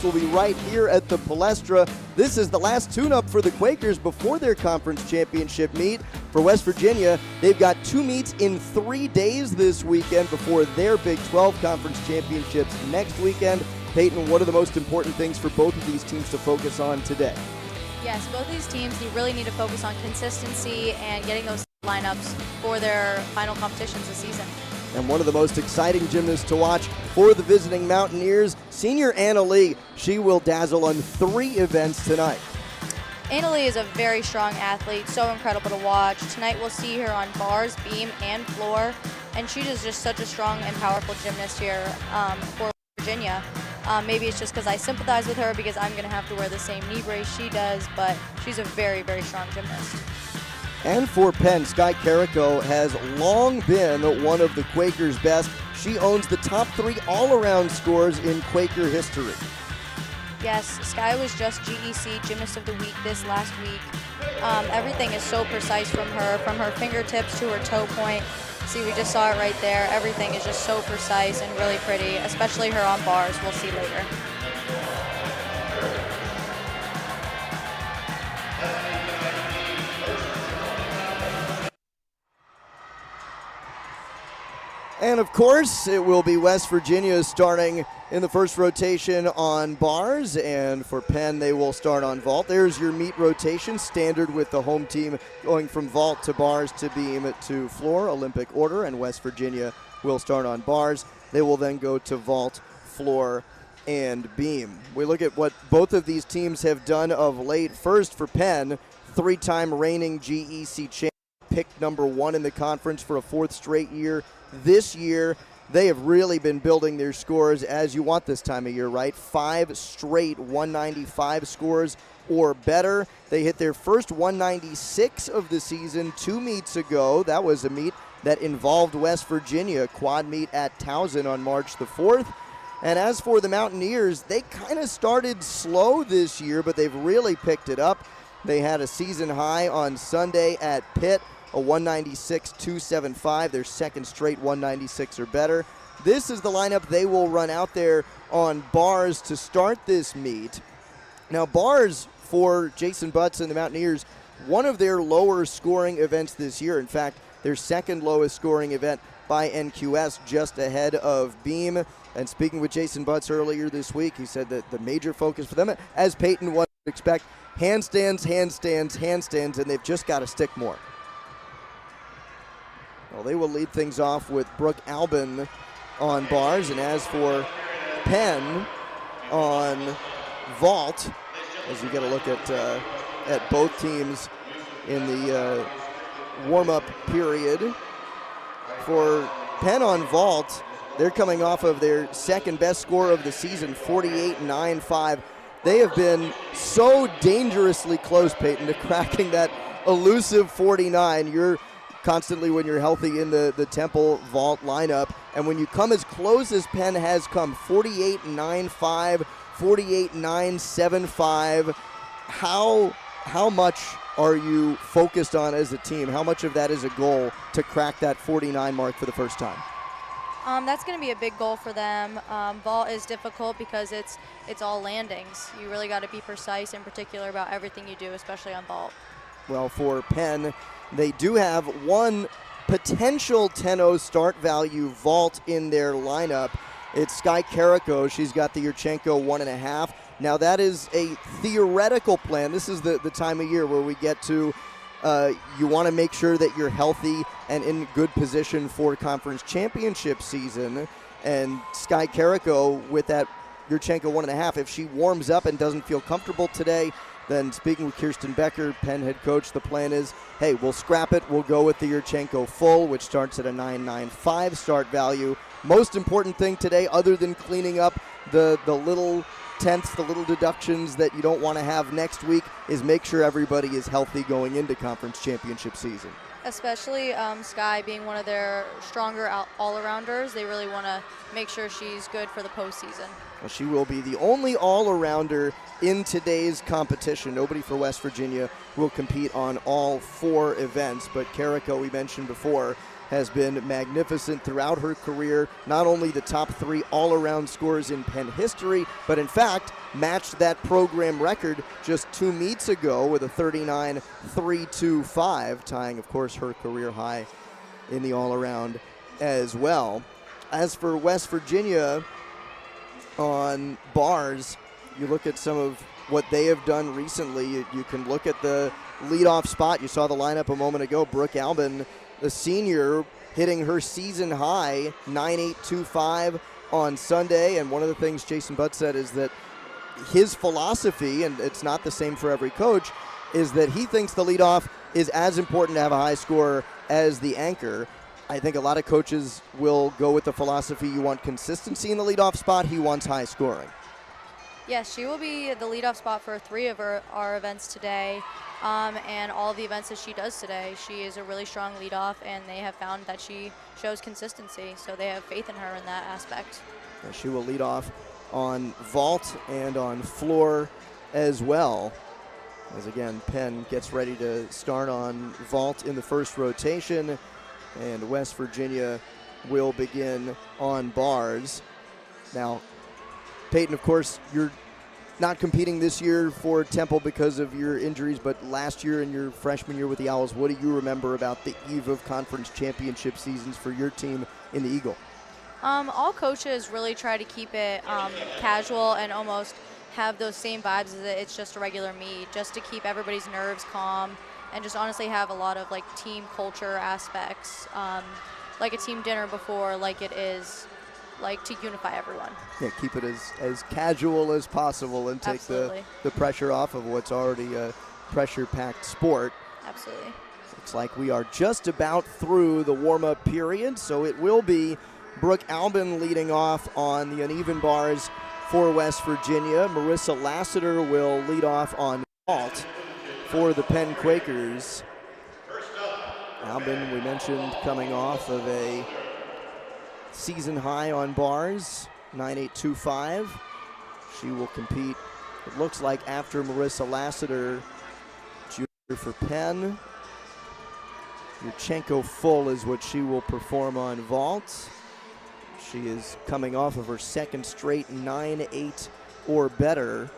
will be right here at the Palestra. This is the last tune-up for the Quakers before their conference championship meet. For West Virginia, they've got 2 meets in 3 days this weekend before their Big 12 conference championships next weekend. Peyton, what are the most important things for both of these teams to focus on today? Yes, both of these teams really need to focus on consistency and getting those lineups for their final competitions this season. And one of the most exciting gymnasts to watch for the visiting Mountaineers, senior Anna Lee. She will dazzle on 3 events tonight. Anna Lee is a very strong athlete, so incredible to watch. Tonight we'll see her on bars, beam, and floor, and she is just such a strong and powerful gymnast here for Virginia. Maybe it's just because I sympathize with her because I'm going to have to wear the same knee brace she does, but she's a very, very strong gymnast. And for Penn, Sky Carrico has long been one of the Quakers' best. She owns the top 3 all-around scores in Quaker history. Yes, Sky was just GEC Gymnast of the Week this last week. Everything is so precise from her fingertips to her toe point. See, we just saw it right there. Everything is just so precise and really pretty, especially her on bars. We'll see later. And of course, it will be West Virginia starting in the first rotation on bars, and for Penn, they will start on vault. There's your meet rotation, standard with the home team going from vault to bars to beam to floor, Olympic order, and West Virginia will start on bars. They will then go to vault, floor, and beam. We look at what both of these teams have done of late. First, for Penn, 3-time reigning GEC champion, picked number 1 in the conference for a 4th straight year. This year, they have really been building their scores as you want this time of year, right? 5 straight 195 scores or better. They hit their first 196 of the season 2 meets ago. That was a meet that involved West Virginia, quad meet at Towson on March the 4th. And as for the Mountaineers, they kind of started slow this year, but they've really picked it up. They had a season high on Sunday at Pitt, a 196.275, their second straight 196 or better. This is the lineup they will run out there on bars to start this meet. Now, bars for Jason Butts and the Mountaineers, one of their lower scoring events this year. In fact, their second lowest scoring event by NQS, just ahead of beam. And speaking with Jason Butts earlier this week, he said that the major focus for them, as Peyton would expect, handstands, handstands, handstands, and they've just got to stick more. Well, they will lead things off with Brooke Albin on bars, and as for Penn on vault, as you get a look at both teams in the warm-up period. For Penn on vault, they're coming off of their second best score of the season, 48.95. They have been so dangerously close, Peyton, to cracking that elusive 49. You're constantly, when you're healthy, in the Temple vault lineup. And when you come as close as Penn has come, 48.95, 48.975, how much are you focused on as a team? How much of that is a goal to crack that 49 mark for the first time? That's going to be a big goal for them. Vault is difficult because it's all landings. You really got to be precise and particular about everything you do, especially on vault. Well, for Penn, they do have one potential 10-0 start value vault in their lineup. It's Sky Carrico. She's got the Yurchenko 1.5. Now, that is a theoretical plan. This is the time of year where we get to you want to make sure that you're healthy and in good position for conference championship season. And Sky Carrico with that Yurchenko 1.5, if she warms up and doesn't feel comfortable today, then speaking with Kirsten Becker, Penn head coach, the plan is, hey, we'll scrap it. We'll go with the Yurchenko full, which starts at a 9.95 start value. Most important thing today, other than cleaning up the little tenths, the little deductions that you don't want to have next week, is make sure everybody is healthy going into conference championship season. Especially Sky being one of their stronger all-arounders, they really want to make sure she's good for the postseason. Well, she will be the only all-arounder in today's competition. Nobody for West Virginia will compete on all 4 events, but Carrico, we mentioned before, has been magnificent throughout her career. Not only the top 3 all-around scorers in Penn history, but in fact matched that program record just 2 meets ago with a 39.325, tying, of course, her career high in the all-around as well. As for West Virginia on bars, you look at some of what they have done recently. You can look at the leadoff spot. You saw the lineup a moment ago. Brooke Albin, the senior, hitting her season high 9.825 on Sunday. And one of the things Jason Butt said is that his philosophy, and it's not the same for every coach, is that he thinks the leadoff is as important to have a high score as the anchor. I think a lot of coaches will go with the philosophy, you want consistency in the leadoff spot, he wants high scoring. Yes, she will be the leadoff spot for 3 of our events today, and all the events that she does today. She is a really strong leadoff, and they have found that she shows consistency, so they have faith in her in that aspect. And she will lead off on vault and on floor as well. As again, Penn gets ready to start on vault in the first rotation, and West Virginia will begin on bars. Now, Peyton, of course, you're not competing this year for Temple because of your injuries, but last year in your freshman year with the Owls, what do you remember about the eve of conference championship seasons for your team in the Eagle? All coaches really try to keep it casual and almost have those same vibes as it's just a regular meet, just to keep everybody's nerves calm and just honestly have a lot of like team culture aspects, like a team dinner before, like it is like to unify everyone. Yeah, keep it as casual as possible and take the pressure off of what's already a pressure-packed sport. Absolutely. Looks like we are just about through the warm-up period, so it will be Brooke Albin leading off on the uneven bars for West Virginia. Marissa Lassiter will lead off on vault for the Penn Quakers. Albin, we mentioned, coming off of a season high on bars, 9.825. She will compete, it looks like, after Marissa Lassiter, junior for Penn. Yurchenko full is what she will perform on vault. She is coming off of her second straight 9.8 or better.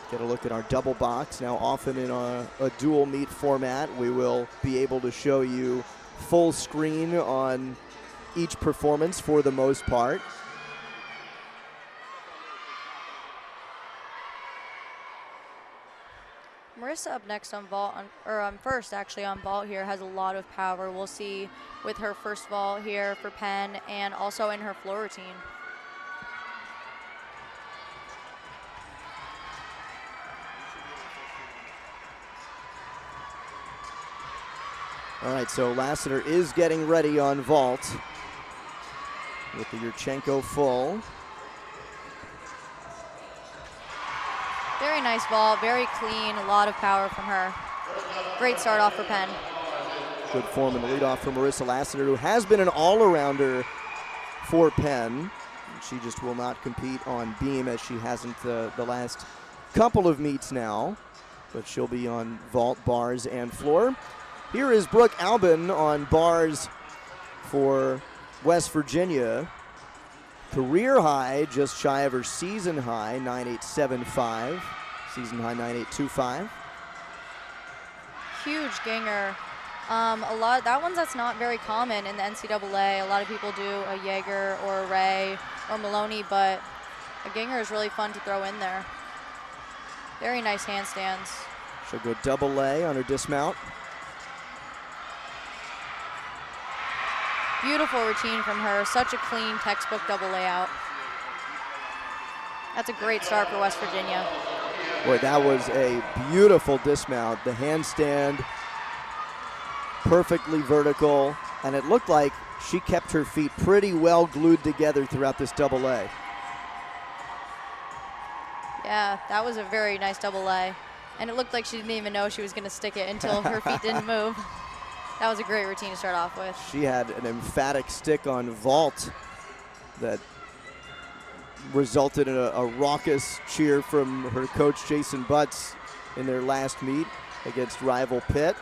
Get a look at our double box. Now, often in a dual meet format, we will be able to show you full screen on each performance for the most part. Marissa up next on vault, first actually on vault here, has a lot of power. We'll see with her first vault here for Penn and also in her floor routine. All right, so Lassiter is getting ready on vault with the Yurchenko full. Very nice vault, very clean, a lot of power from her. Great start off for Penn. Good form in the leadoff for Marissa Lassiter, who has been an all-arounder for Penn. She just will not compete on beam, as she hasn't the last couple of meets now, but she'll be on vault, bars, and floor. Here is Brooke Albin on bars for West Virginia. Career high, just shy of her season high, 9.875. Season high, 9.825. Huge ginger. That one's that's not very common in the NCAA. A lot of people do a Jaeger or a Ray or Maloney, but a ginger is really fun to throw in there. Very nice handstands. She'll go double A on her dismount. Beautiful routine from her. Such a clean textbook double layout. That's a great start for West Virginia. Boy, that was a beautiful dismount. The handstand, perfectly vertical, and it looked like she kept her feet pretty well glued together throughout this double A. Yeah, that was a very nice double A. And it looked like she didn't even know she was going to stick it until her feet didn't move. That was a great routine to start off with. She had an emphatic stick on vault that resulted in a raucous cheer from her coach, Jason Butts, in their last meet against rival Pitt.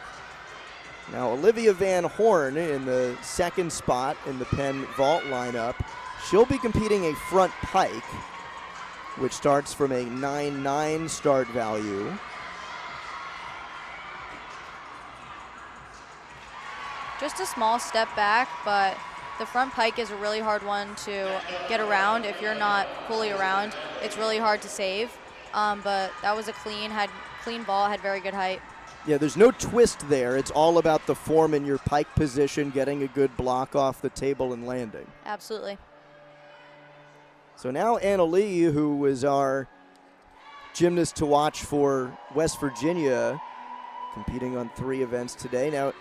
Now Olivia Van Horn in the second spot in the Penn vault lineup. She'll be competing a front pike, which starts from a 9.9 start value. Just a small step back, but the front pike is a really hard one to get around. If you're not fully around, it's really hard to save. But that was a clean vault, had very good height. Yeah, there's no twist there. It's all about the form in your pike position, getting a good block off the table and landing. Absolutely. So now Anna Lee, who was our gymnast to watch for West Virginia, competing on 3 events today. Now,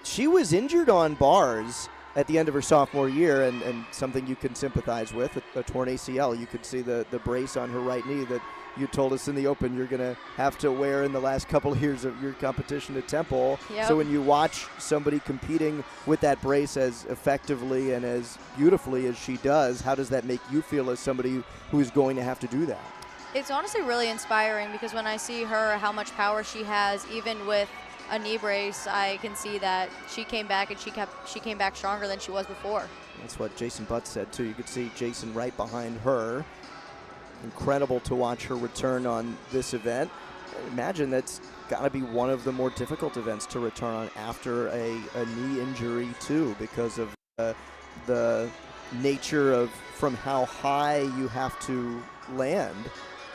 she was injured on bars at the end of her sophomore year, and something you can sympathize with, a torn ACL. You could see the brace on her right knee that you told us in the open you're going to have to wear in the last couple of years of your competition at Temple. Yep. So when you watch somebody competing with that brace as effectively and as beautifully as she does, how does that make you feel as somebody who's going to have to do that? It's honestly really inspiring, because when I see her, how much power she has, even with a knee brace, I can see that she came back, and she came back stronger than she was before. That's what Jason Butts said too. You could see Jason right behind her. Incredible to watch her return on this event. I imagine that's got to be one of the more difficult events to return on after a knee injury too, because of the nature of from how high you have to land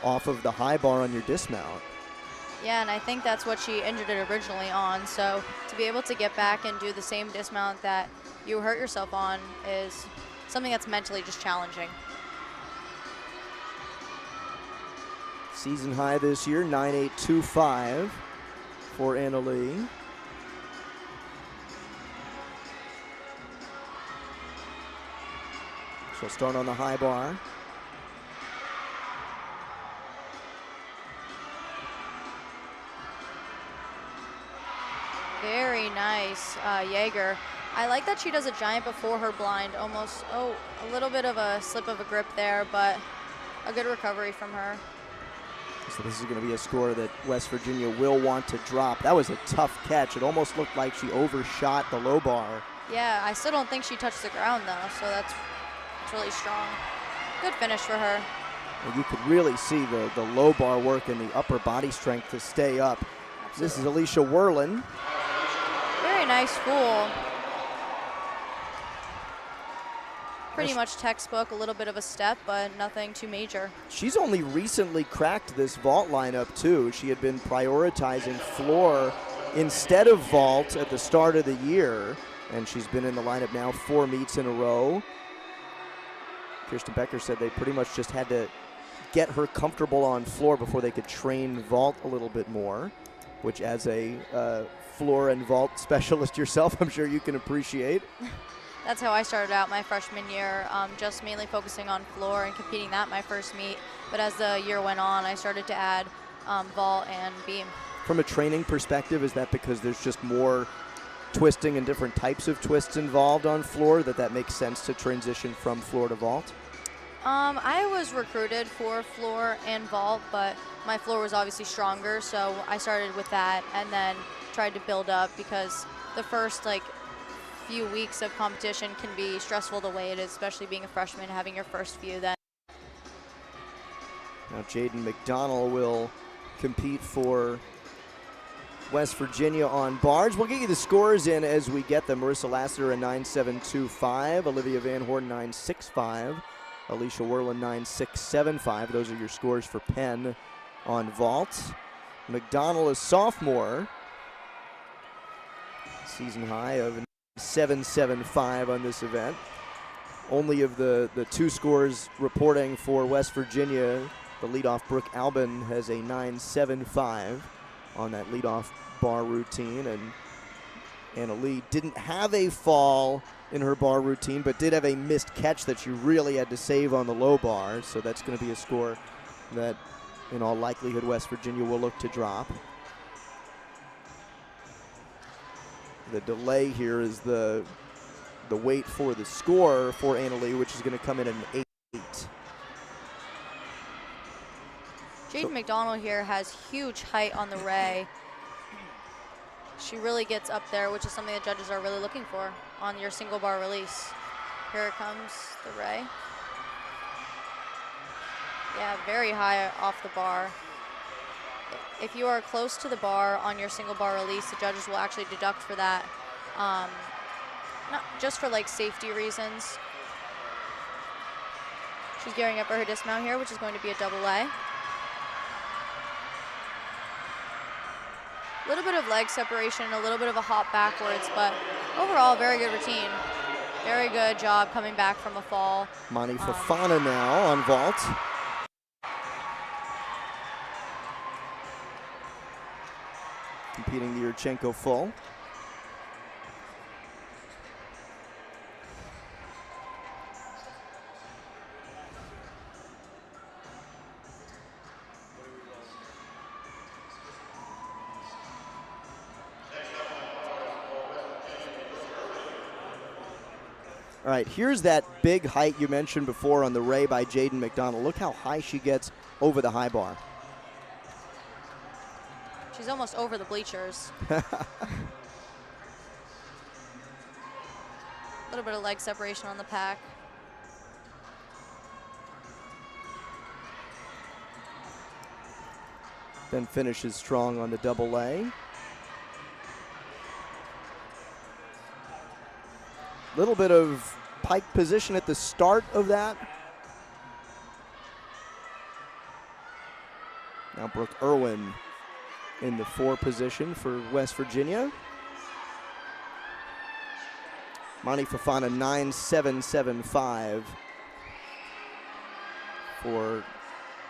off of the high bar on your dismount. Yeah, and I think that's what she injured it originally on. So to be able to get back and do the same dismount that you hurt yourself on is something that's mentally just challenging. Season high this year, 9.825 for Anna Lee. She'll start on the high bar. Very nice, Jaeger. I like that she does a giant before her blind, almost, a little bit of a slip of a grip there, but a good recovery from her. So this is going to be a score that West Virginia will want to drop. That was a tough catch. It almost looked like she overshot the low bar. Yeah, I still don't think she touched the ground though, so that's really strong. Good finish for her. And you could really see the low bar work and the upper body strength to stay up. Absolutely. This is Alicia Werlin. Very nice full. Pretty much textbook, a little bit of a step, but nothing too major. She's only recently cracked this vault lineup too. She had been prioritizing floor instead of vault at the start of the year, and she's been in the lineup now 4 meets in a row. Kirsten Becker said they pretty much just had to get her comfortable on floor before they could train vault a little bit more, which as a floor and vault specialist yourself, I'm sure you can appreciate. That's how I started out my freshman year, just mainly focusing on floor and competing that my first meet. But as the year went on, I started to add vault and beam. From a training perspective, is that because there's just more twisting and different types of twists involved on floor that makes sense to transition from floor to vault? I was recruited for floor and vault, but my floor was obviously stronger, so I started with that and then tried to build up, because the first few weeks of competition can be stressful the way it is, especially being a freshman, having your first few then. Now Jaden McDonald will compete for West Virginia on bars. We'll get you the scores in as we get them. Marissa Lassiter a 9.725, Olivia Van Horn 9.65, Alicia Werlin 9.675. Those are your scores for Penn on vault. McDonald, a sophomore, season high of 7.75 on this event. Only of the 2 scores reporting for West Virginia, the leadoff Brooke Albin has a 9.75 on that leadoff bar routine, and Anna Lee didn't have a fall in her bar routine, but did have a missed catch that she really had to save on the low bar, so that's going to be a score that in all likelihood West Virginia will look to drop. The delay here is the wait for the score for Anna Lee, which is going to come in at an 8. Jaden McDonald here has huge height on the ray. She really gets up there, which is something the judges are really looking for on your single bar release. Here comes the ray. Yeah, very high off the bar. If you are close to the bar on your single bar release, the judges will actually deduct for that. Not just for like safety reasons. She's gearing up for her dismount here, which is going to be a double A. A little bit of leg separation, a little bit of a hop backwards, but overall, very good routine. Very good job coming back from a fall. Mani Fofana now on vault. Competing the Yurchenko full. All right, here's that big height you mentioned before on the ray by Jaden McDonald. Look how high she gets over the high bar. She's almost over the bleachers. A little bit of leg separation on the pack. Then finishes strong on the double A. Little bit of pike position at the start of that. Now Brooke Irwin in the 4 position for West Virginia. Mani Fofana 9.775 for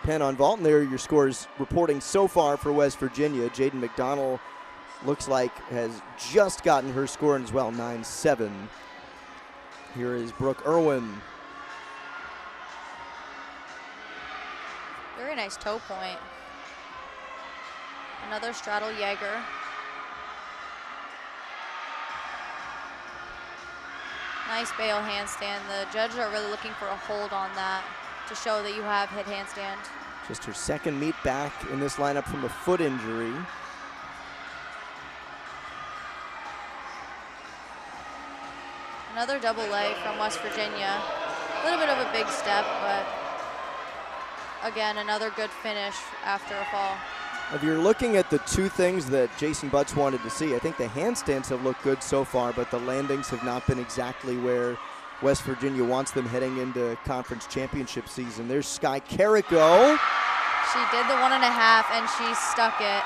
Penn on vault. And there are your scores reporting so far for West Virginia. Jaden McDonald looks like has just gotten her score as well, 9.7. Here is Brooke Irwin. Very nice toe point. Another straddle Jaeger. Nice bail handstand. The judges are really looking for a hold on that to show that you have hit handstand. Just her second meet back in this lineup from a foot injury. Another double A from West Virginia. A little bit of a big step, but again, another good finish after a fall. If you're looking at the 2 things that Jason Butts wanted to see, I think the handstands have looked good so far, but the landings have not been exactly where West Virginia wants them heading into conference championship season. There's Sky Carrico. She did the 1.5 and she stuck it.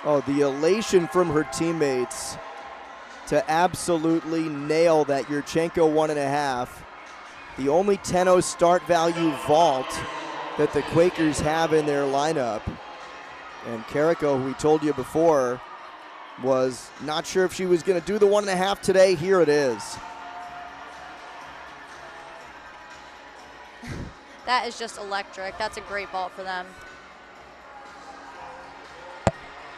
Oh, the elation from her teammates to absolutely nail that Yurchenko 1.5. The only 10-0 start value vault that the Quakers have in their lineup. And Carrico, who we told you before, was not sure if she was going to do the 1.5 today. Here it is. That is just electric. That's a great vault for them.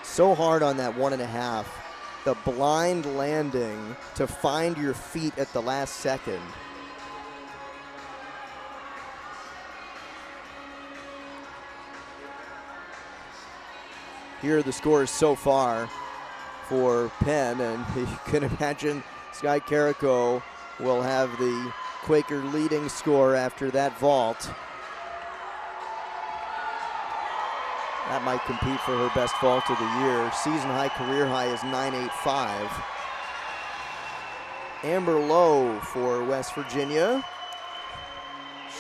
So hard on that 1.5. The blind landing to find your feet at the last second. Here are the scores so far for Penn, and you can imagine Sky Carrico will have the Quaker leading score after that vault. That might compete for her best vault of the year. Season high, career high is 9.85. Amber Lowe for West Virginia.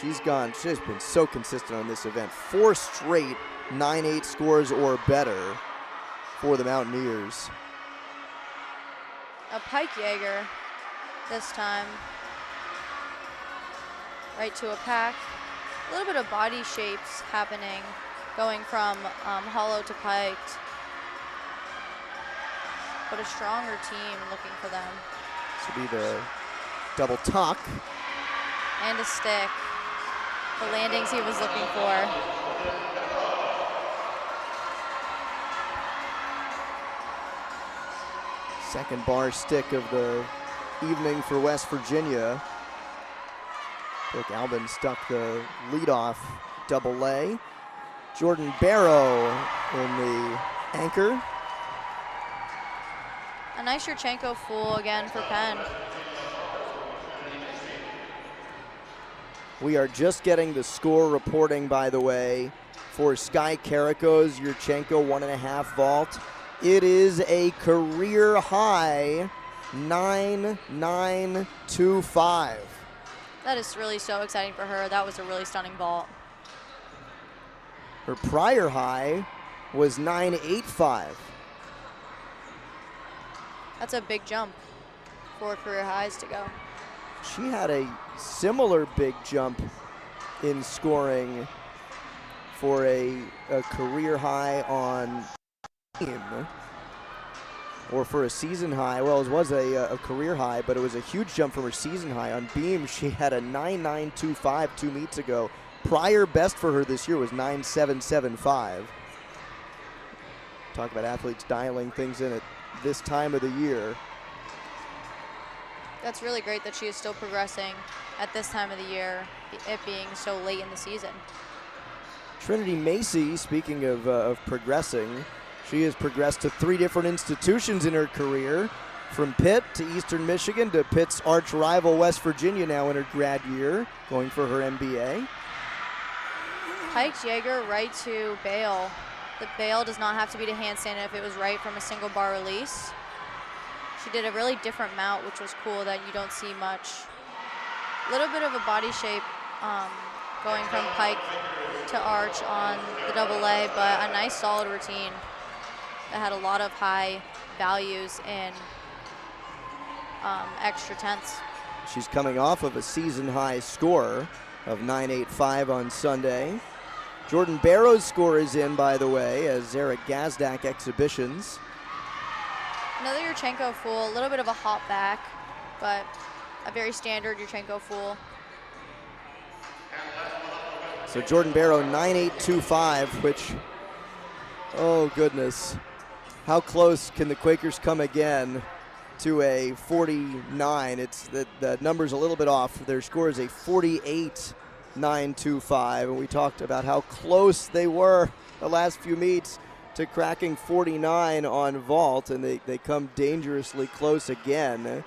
She's been so consistent on this event. 4 straight 9.8 scores or better for the Mountaineers. A pike Jaeger this time. Right to a pack. A little bit of body shapes happening, going from hollow to piked. But a stronger team looking for them. This will be the double tuck. And a stick. The landings he was looking for. Second bar stick of the evening for West Virginia. Brooke Albin stuck the leadoff double A. Jordan Barrow in the anchor. A nice Yurchenko full again for Penn. We are just getting the score reporting, by the way, for Sky Carrico's Yurchenko 1.5 vault. It is a career high 9.925. That is really so exciting for her. That was a really stunning vault. Her prior high was 9.85. That's a big jump for career highs to go. She had a similar big jump in scoring for a career high on beam, or for a season high. Well, it was a career high, but it was a huge jump from her season high. On beam, she had a 9.925 2 meets ago. Prior best for her this year was 9.775. Talk about athletes dialing things in at this time of the year. That's really great that she is still progressing at this time of the year, it being so late in the season. Trinity Macy, speaking of progressing, she has progressed to 3 different institutions in her career, from Pitt to Eastern Michigan to Pitt's arch rival West Virginia now in her grad year, going for her MBA. Pike Jaeger right to bail. The bail does not have to be to handstand if it was right from a single bar release. She did a really different mount, which was cool that you don't see much. A little bit of a body shape going from Pike to arch on the double A, but a nice solid routine that had a lot of high values in extra tenths. She's coming off of a season high score of 9.85 on Sunday. Jordan Barrow's score is in, by the way, as Zarek Gazdak exhibitions. Another Yurchenko full, a little bit of a hop back, but a very standard Yurchenko full. So Jordan Barrow 9.825, which, oh goodness, how close can the Quakers come again to a 49? It's the number's a little bit off. Their score is a 48.925, and we talked about how close they were the last few meets to cracking 49 on vault, and they come dangerously close again.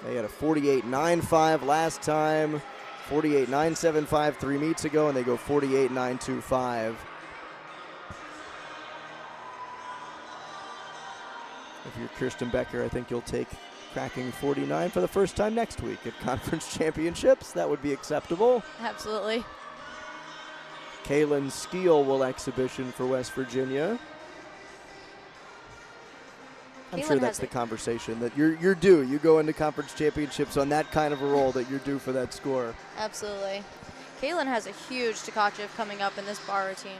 They had a 48.95 last time, 48.975 3 meets ago, and they go 48.925. If you're Kirsten Becker, I think you'll take cracking 49 for the first time next week at conference championships. That would be acceptable. Absolutely. Kaylin Skeel will exhibition for West Virginia. I'm sure that's the conversation that you're due. You go into conference championships on that kind of a roll that you're due for that score. Absolutely. Kaylin has a huge Tkachev coming up in this bar routine.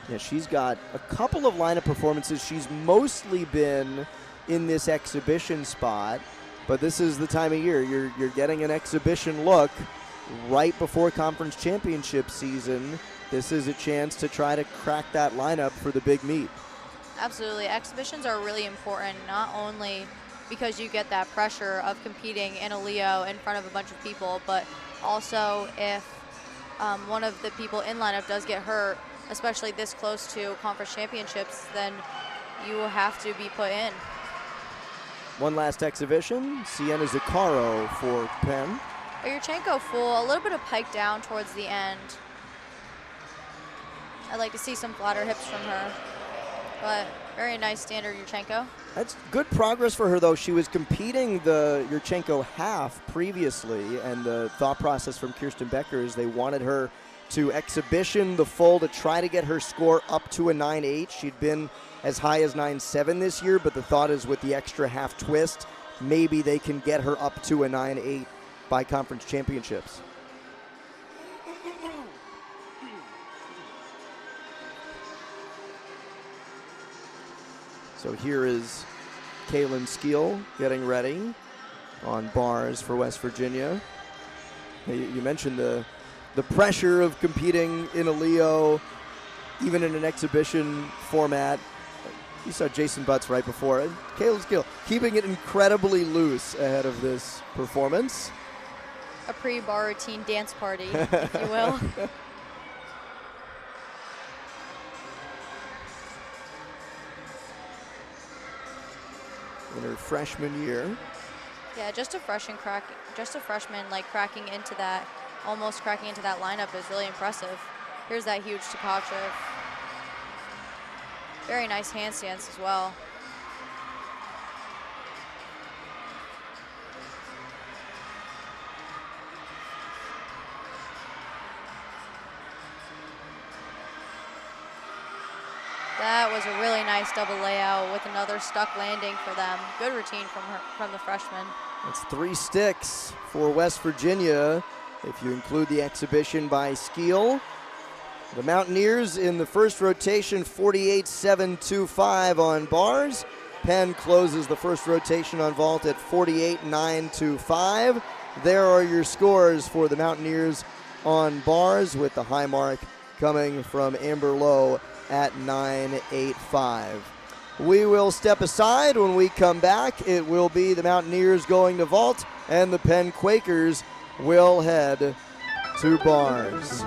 Yeah, she's got a couple of lineup performances. She's mostly been in this exhibition spot, but this is the time of year. You're getting an exhibition look right before conference championship season. This is a chance to try to crack that lineup for the big meet. Absolutely. Exhibitions are really important, not only because you get that pressure of competing in a Leo in front of a bunch of people, but also if one of the people in lineup does get hurt, especially this close to conference championships, then you will have to be put in. One last exhibition, Sienna Zuccaro for Penn. A Yurchenko full, a little bit of pike down towards the end. I'd like to see some flatter hips from her, but very nice standard Yurchenko. That's good progress for her, though. She was competing the Yurchenko half previously, and the thought process from Kirsten Becker is they wanted her to exhibition the full to try to get her score up to a 9.8. She'd been as high as 9.7 this year, but the thought is with the extra half twist, maybe they can get her up to a 9.8 by conference championships. So here is Kaylin Skeel getting ready on bars for West Virginia. You mentioned the pressure of competing in a Leo, even in an exhibition format. You saw Jason Butts right before it. Kaylin Skeel keeping it incredibly loose ahead of this performance. A pre-bar routine dance party, if you will. in her freshman year. Yeah, just a freshman like cracking into that, almost cracking into that lineup is really impressive. Here's that huge Takachev. Very nice handstands as well. That was a really nice double layout with another stuck landing for them. Good routine from the freshman. That's 3 sticks for West Virginia, if you include the exhibition by Skeel. The Mountaineers in the first rotation, 48-7-2-5 on bars. Penn closes the first rotation on vault at 48-9-2-5. There are your scores for the Mountaineers on bars, with the high mark coming from Amber Lowe at 9.85. We will step aside. When we come back, it will be the Mountaineers going to vault, and the Penn Quakers will head to bars.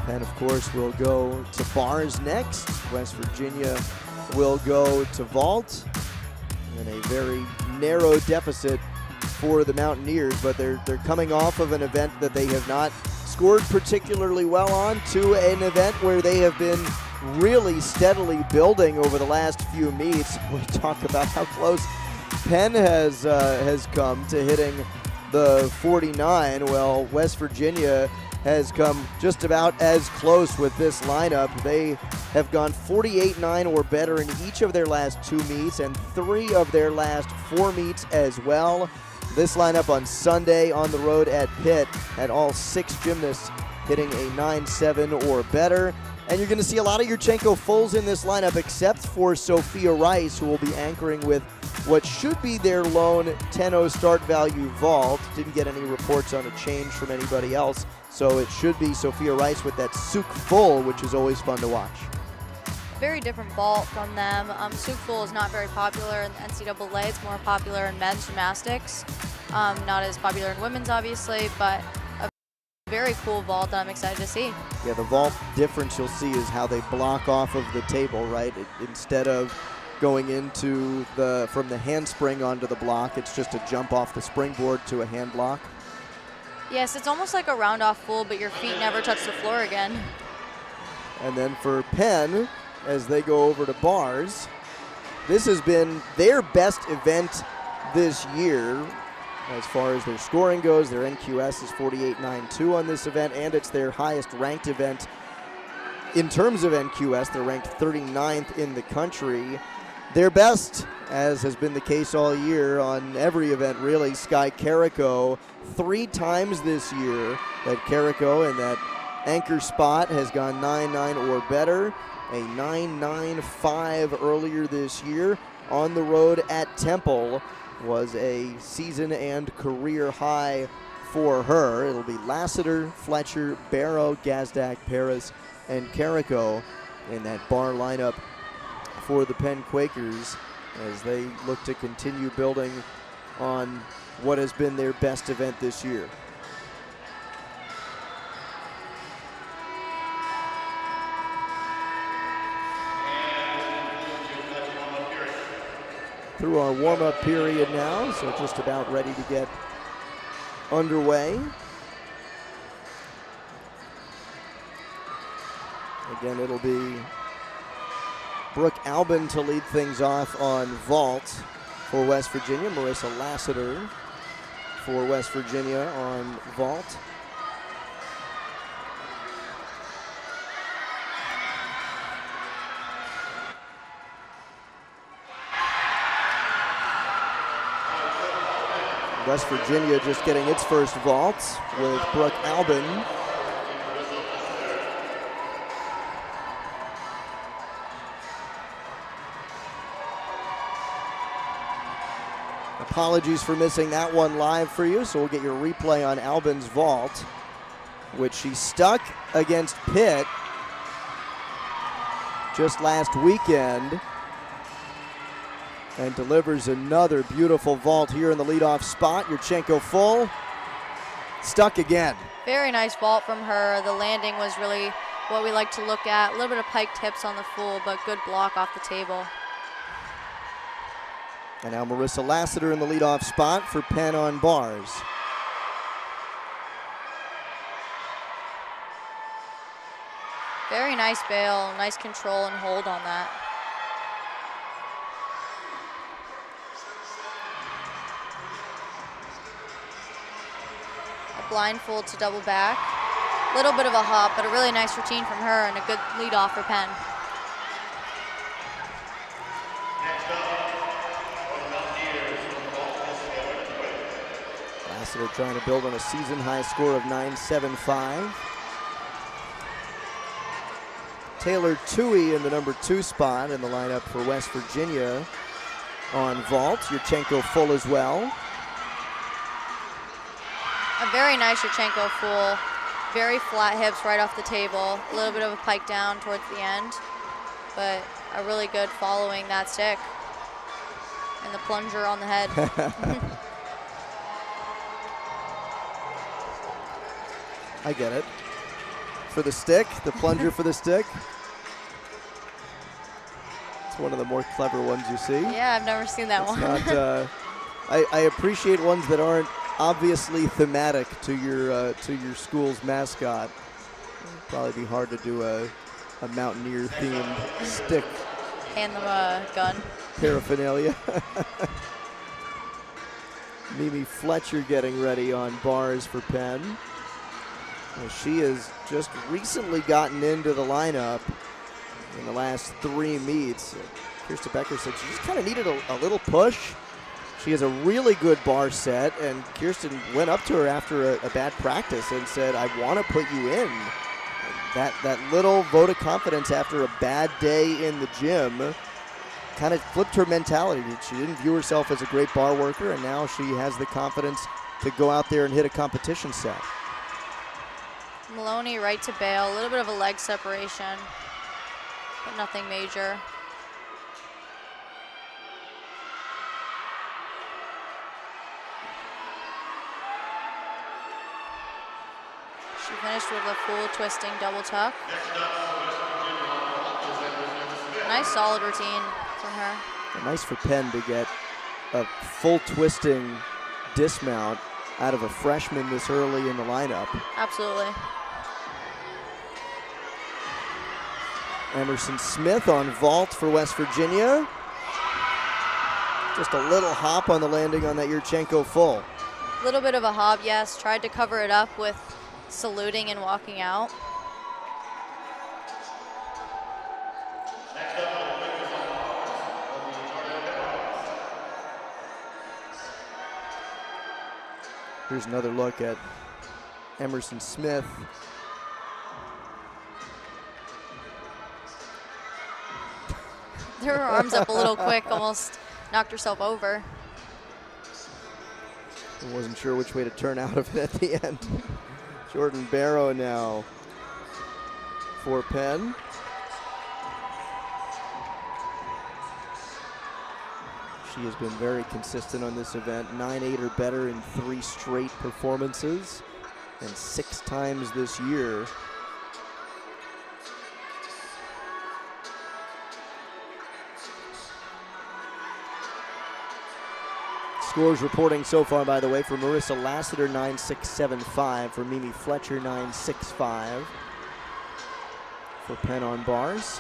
Penn, of course, will go to bars next. West Virginia will go to vault. And a very narrow deficit for the Mountaineers, but they're coming off of an event that they have not scored particularly well on, to an event where they have been really steadily building over the last few meets. We talk about how close Penn has come to hitting the 49. Well, West Virginia has come just about as close with this lineup. They have gone 48-9 or better in each of their last 2 meets and 3 of their last 4 meets as well. This lineup on Sunday on the road at Pitt had all 6 gymnasts hitting a 9-7 or better. And you're going to see a lot of Yurchenko fulls in this lineup, except for Sophia Rice, who will be anchoring with what should be their lone 10-0 start value vault. Didn't get any reports on a change from anybody else, so it should be Sophia Rice with that Souk full, which is always fun to watch. Very different vault from them. Souk full is not very popular in the NCAA. It's more popular in men's gymnastics. Not as popular in women's, obviously, but a very cool vault that I'm excited to see. Yeah, the vault difference you'll see is how they block off of the table, right? Instead of going into from the handspring onto the block, it's just a jump off the springboard to a hand block. Yes, it's almost like a round off full, but your feet never touch the floor again. And then for Penn, as they go over to bars, this has been their best event this year as far as their scoring goes. Their NQS is 48.92 on this event, and it's their highest ranked event in terms of NQS. They're ranked 39th in the country. Their best, as has been the case all year on every event really, Sky Carrico. 3 times this year that Carrico in that anchor spot has gone 9-9 or better. A 9.95 earlier this year. On the road at Temple was a season and career high for her. It'll be Lassiter, Fletcher, Barrow, Gazdak, Paris, and Carrico in that bar lineup for the Penn Quakers as they look to continue building on what has been their best event this year. Through our warm-up period now, so just about ready to get underway. Again, it'll be Brooke Albin to lead things off on vault for West Virginia. Marissa Lassiter for West Virginia on vault. West Virginia just getting its first vault with Brooke Albin. Apologies for missing that one live for you, so we'll get your replay on Albin's vault, which she stuck against Pitt just last weekend, and delivers another beautiful vault here in the leadoff spot. Yurchenko full, stuck again. Very nice vault from her. The landing was really what we like to look at. A little bit of pike tips on the full, but good block off the table. And now Marissa Lassiter in the leadoff spot for Penn on bars. Very nice bail, nice control and hold on that. Blindfold to double back. Little bit of a hop, but a really nice routine from her and a good lead off for Penn. Lassiter trying to build on a season high score of 9.75. Taylor Toohey in the number 2 spot in the lineup for West Virginia on vault. Yurchenko full as well. A very nice Yurchenko full, very flat hips right off the table, a little bit of a pike down towards the end, but a really good following that stick and the plunger on the head. I get it. For the stick, the plunger for the stick. It's one of the more clever ones you see. Yeah, I've never seen that one. Not, I appreciate ones that aren't obviously thematic to your school's mascot. It'd probably be hard to do a Mountaineer themed stick. Hand them a gun. Paraphernalia. Mimi Fletcher getting ready on bars for Penn. Well, she has just recently gotten into the lineup in the last 3 meets. Kirsten Becker said she just kind of needed a little push. She has a really good bar set, and Kirsten went up to her after a bad practice and said, I want to put you in. That little vote of confidence after a bad day in the gym kind of flipped her mentality. She didn't view herself as a great bar worker, and now she has the confidence to go out there and hit a competition set. Maloney right to bail, a little bit of a leg separation, but nothing major. She finished with a full twisting double tuck. Nice solid routine from her. Nice for Penn to get a full twisting dismount out of a freshman this early in the lineup. Absolutely. Emerson Smith on vault for West Virginia. Just a little hop on the landing on that Yurchenko full. A little bit of a hop, yes. Tried to cover it up with saluting and walking out. Here's another look at Emerson Smith Threw her arms up a little quick, almost knocked herself over. I wasn't sure which way to turn out of it at the end. Jordan Barrow now for Penn. She has been very consistent on this event. 9-8 or better in 3 straight performances, and 6 times this year. Scores reporting so far, by the way, for Marissa Lassiter, 9.675. For Mimi Fletcher, 9.65. For Penn on bars.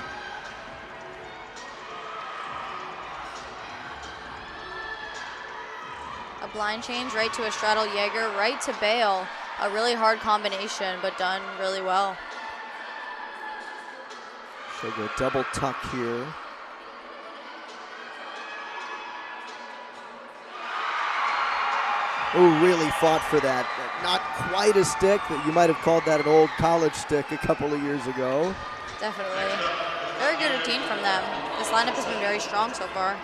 A blind change right to a straddle Jaeger, right to bail. A really hard combination, but done really well. She'll go double tuck here. Oh, really fought for that. Not quite a stick. You might have called that an old college stick a couple of years ago. Definitely. Very good routine from them. This lineup has been very strong so far.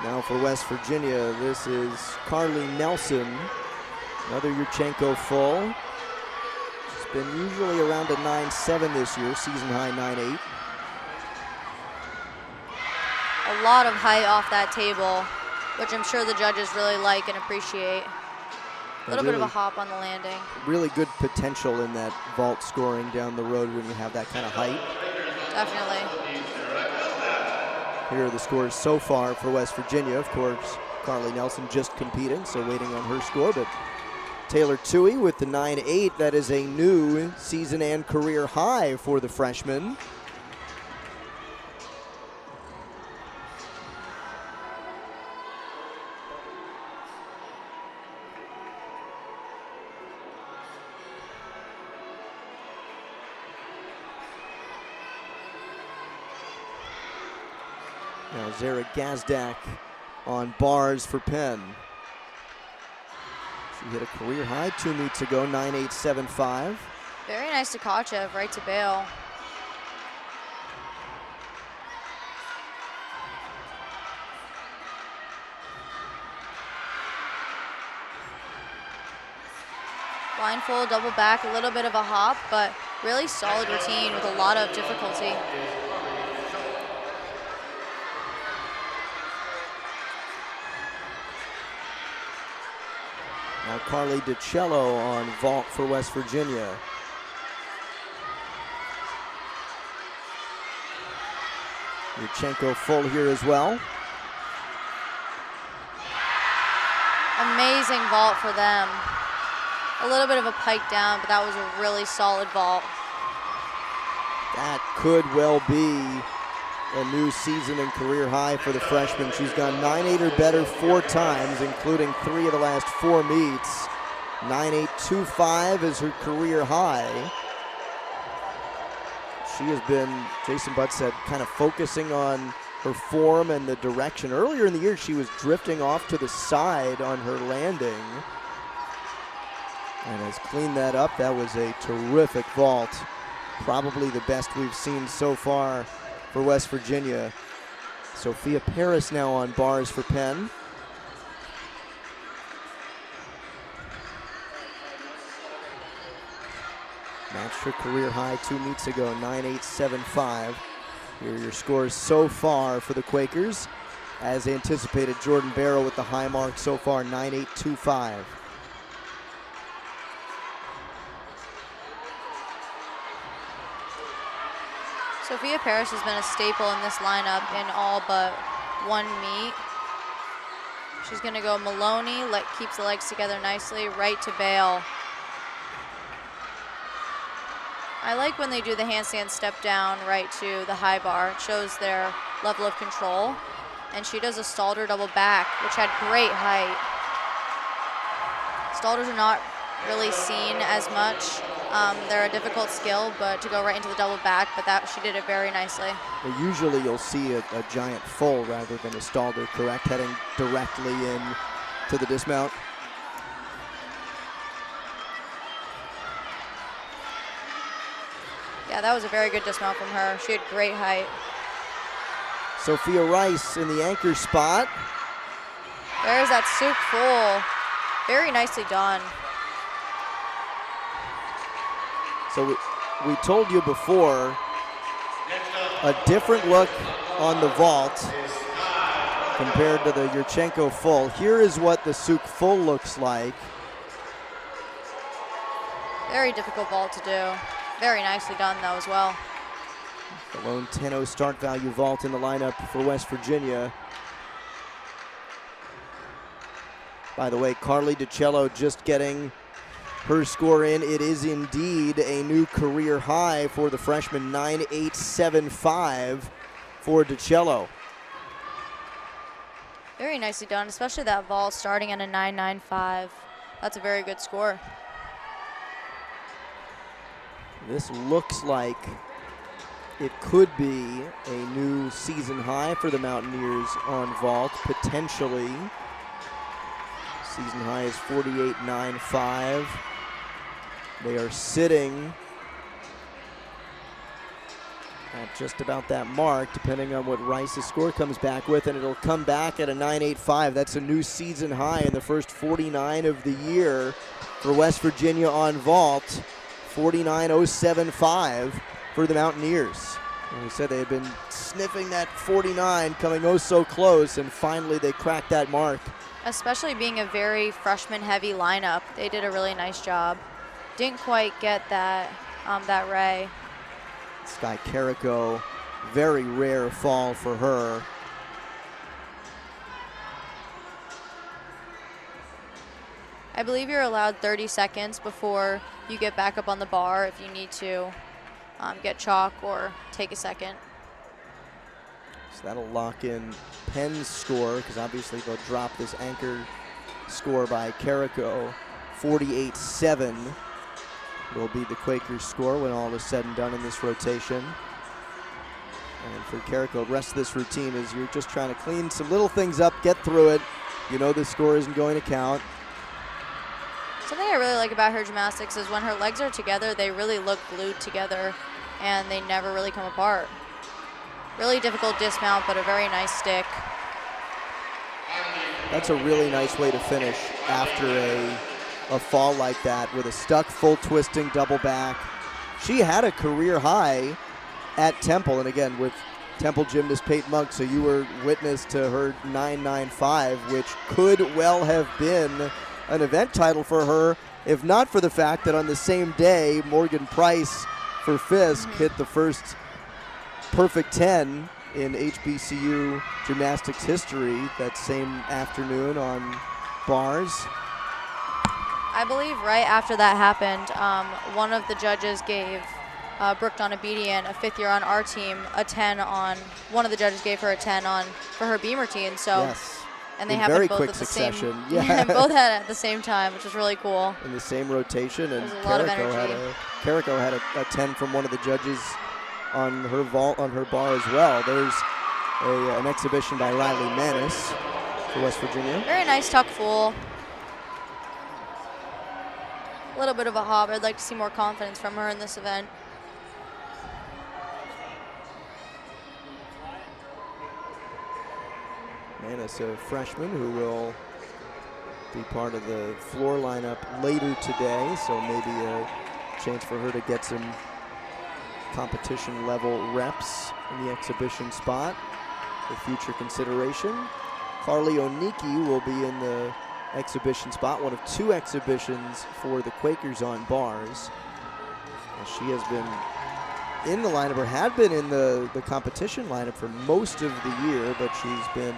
Now for West Virginia, this is Carly Nelson. Another Yurchenko full. She's been usually around a 9.7 this year, season high 9.8. A lot of height off that table, which I'm sure the judges really like and appreciate. A little bit of a hop on the landing. Really good potential in that vault scoring down the road when you have that kind of height. Definitely. Here are the scores so far for West Virginia. Of course, Carly Nelson just competing, so waiting on her score, but Taylor Toohey with the 9.8. That is a new season and career high for the freshman. Now Zara Gazdak on bars for Penn. She hit a career high 2 meets ago, 9.875. Very nice to Tkachev, right to bail. Blindfold, double back, a little bit of a hop, but really solid routine with a lot of difficulty. Now Carly DiCello on vault for West Virginia. Yurchenko full here as well. Amazing vault for them. A little bit of a pike down, but that was a really solid vault. That could well be a new season and career high for the freshman. She's gone 9.8 or better 4 times, including 3 of the last 4 meets. 9.825 is her career high. She has been, Jason Butt said, kind of focusing on her form and the direction. Earlier in the year, she was drifting off to the side on her landing and has cleaned that up. That was a terrific vault. Probably the best we've seen so far for West Virginia. Sophia Paris now on bars for Penn. Matched her career high 2 meets ago, 9.875. Here are your scores so far for the Quakers. As anticipated, Jordan Barrow with the high mark so far, 9.825. Sophia Paris has been a staple in this lineup in all but 1 meet. She's gonna go Maloney, keeps the legs together nicely, right to bail. I like when they do the handstand step down right to the high bar. It shows their level of control. And she does a Stalder double back, which had great height. Stalders are not really seen as much. They're a difficult skill, but to go right into the double back, but that she did it very nicely. Well, usually you'll see a giant full rather than a Stalder, correct? Heading directly in to the dismount. Yeah, that was a very good dismount from her. She had great height. Sophia Rice in the anchor spot. There's that Souk full. Very nicely done. So we told you before, a different look on the vault compared to the Yurchenko full. Here is what the Souk full looks like. Very difficult vault to do. Very nicely done though as well. The lone 10-0 start value vault in the lineup for West Virginia. By the way, Carly DiCello just getting her score in. It is indeed a new career high for the freshman, 9.875 for DiCello. Very nicely done, especially that vault starting at a 9.95. That's a very good score. This looks like it could be a new season high for the Mountaineers on vault, potentially. Season high is 48.95. They are sitting at just about that mark, depending on what Rice's score comes back with, and it'll come back at a 9.85. That's a new season high in the first 49 of the year for West Virginia on vault. 49.075 for the Mountaineers. And we said they had been sniffing that 49, coming oh so close, and finally they cracked that mark. Especially being a very freshman-heavy lineup, they did a really nice job. Didn't quite get that ray. Sky Carrico, very rare fall for her. I believe you're allowed 30 seconds before you get back up on the bar if you need to get chalk or take a second. So that'll lock in Penn's score, because obviously they'll drop this anchor score by Carrico. 48.7 will be the Quakers' score when all is said and done in this rotation. And for Carrico, the rest of this routine is you're just trying to clean some little things up, get through it. You know the score isn't going to count. Something I really like about her gymnastics is when her legs are together, they really look glued together and they never really come apart. Really difficult dismount, but a very nice stick. That's a really nice way to finish after a fall like that with a stuck full twisting double back. She had a career high at Temple, and again with Temple gymnast Peyton Monk, so you were witness to her 9.95, which could well have been an event title for her, if not for the fact that on the same day, Morgan Price for Fisk hit the first perfect 10 in HBCU gymnastics history that same afternoon on bars. I believe right after that happened, one of the judges gave Brooke Donabedian, a fifth year on our team, a 10 on, one of the judges gave her a 10 on for her beam routine. So. Yes. And they in happened very both quick at the succession. same. Yeah, both had it at the same time, which was really cool. In the same rotation, and a lot of energy. Carrico had a 10 from one of the judges on her vault, on her bar as well. There's an exhibition by Riley Manis for West Virginia. Very nice tuck full. A little bit of a hop. I'd like to see more confidence from her in this event. Manis, a freshman who will be part of the floor lineup later today, so maybe a chance for her to get some competition level reps in the exhibition spot for future consideration. Carly Oniki will be in the exhibition spot, one of two exhibitions for the Quakers on bars. She has been in the lineup, or had been in the competition lineup for most of the year, but she's been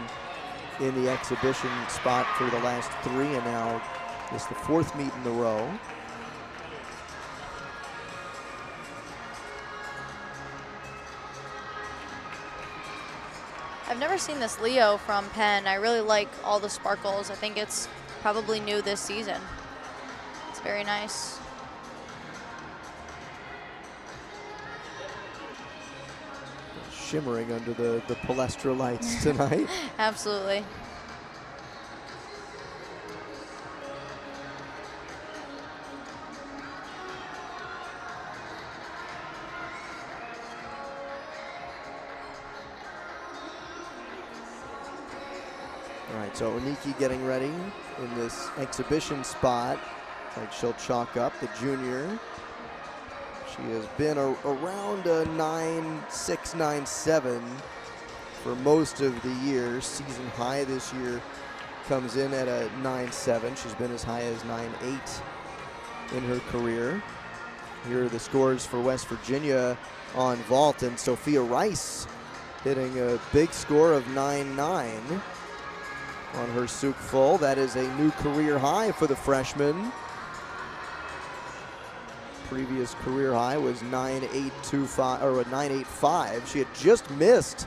in the exhibition spot for the last three, and now it's the fourth meet in the row. I've never seen this Leo from Penn. I really like all the sparkles. I think it's probably new this season. It's very nice. Shimmering under the Palestra lights tonight. Absolutely. right, so Oniki getting ready in this exhibition spot. Looks like she'll chalk up the junior. She has been around a 9.6, 9.7 for most of the year. Season high this year comes in at a 9.7. She's been as high as 9.8 in her career. Here are the scores for West Virginia on vault, and Sophia Rice hitting a big score of 9.9 on her Souk full. That is a new career high for the freshman. Previous career high was 9.825 or 9.85. She had just missed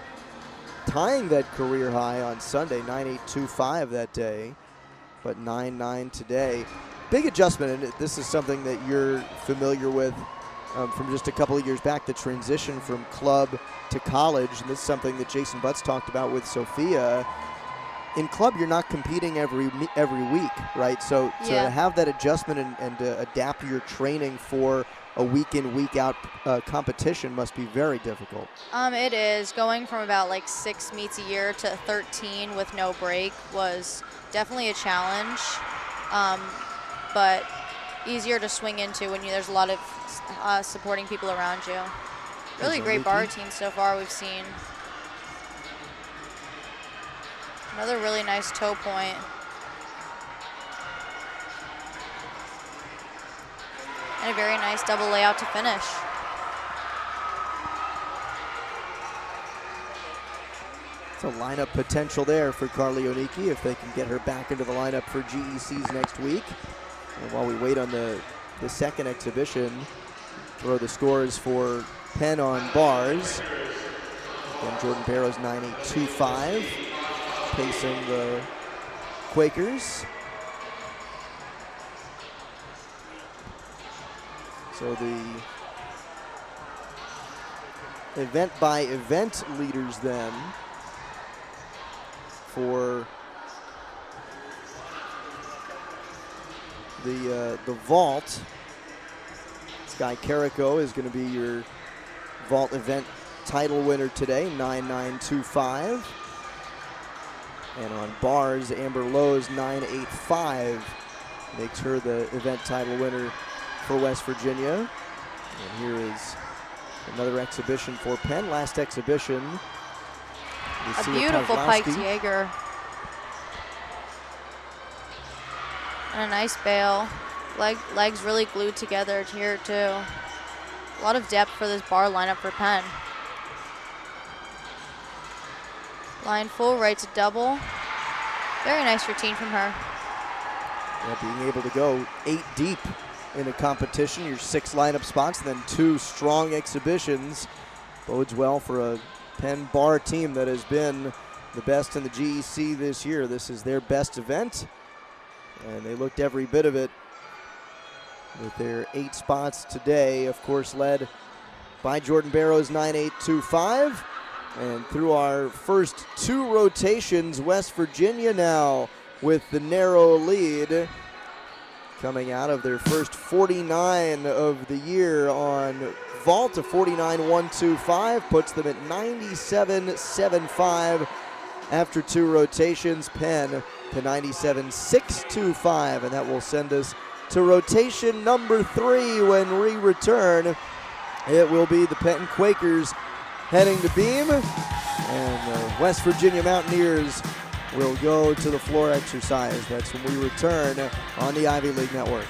tying that career high on Sunday, 9.825 that day, but 9.9 today. Big adjustment, and this is something that you're familiar with from just a couple of years back, the transition from club to college. And this is something that Jason Butts talked about with Sophia. In club, you're not competing every week, right? So to have that adjustment and to adapt your training for a week in, week out competition must be very difficult. It is. Going from about like 6 meets a year to 13 with no break was definitely a challenge, but easier to swing into when there's a lot of supporting people around you. Really great bar routine so far we've seen. Another really nice toe point. And a very nice double layout to finish. So lineup potential there for Carly Oniki if they can get her back into the lineup for GECs next week. And while we wait on the second exhibition, throw the scores for Penn on bars. Again, Jordan Barrow's 9.825. Pacing the Quakers. So the event by event leaders then for the vault. Sky Carrico is going to be your vault event title winner today, 9.925. And on bars, Amber Lowe's 9.85 makes her the event title winner for West Virginia. And here is another exhibition for Penn. Last exhibition. A beautiful piked Jaeger. And a nice bail. Legs really glued together here too. A lot of depth for this bar lineup for Penn. Line full, right to double. Very nice routine from her. Yeah, being able to go 8 deep in a competition, your 6 lineup spots, and then 2 strong exhibitions bodes well for a Penn bar team that has been the best in the GEC this year. This is their best event, and they looked every bit of it with their 8 spots today, of course led by Jordan Barrow's 9.825. And through our first 2 rotations, West Virginia now with the narrow lead, coming out of their first 49 of the year on vault. A 49.125 puts them at 97.75 after 2 rotations. Penn to 97.625, and that will send us to rotation number 3 when we return. It will be the Penn Quakers heading to beam, and the West Virginia Mountaineers will go to the floor exercise. That's when we return on the Ivy League Network.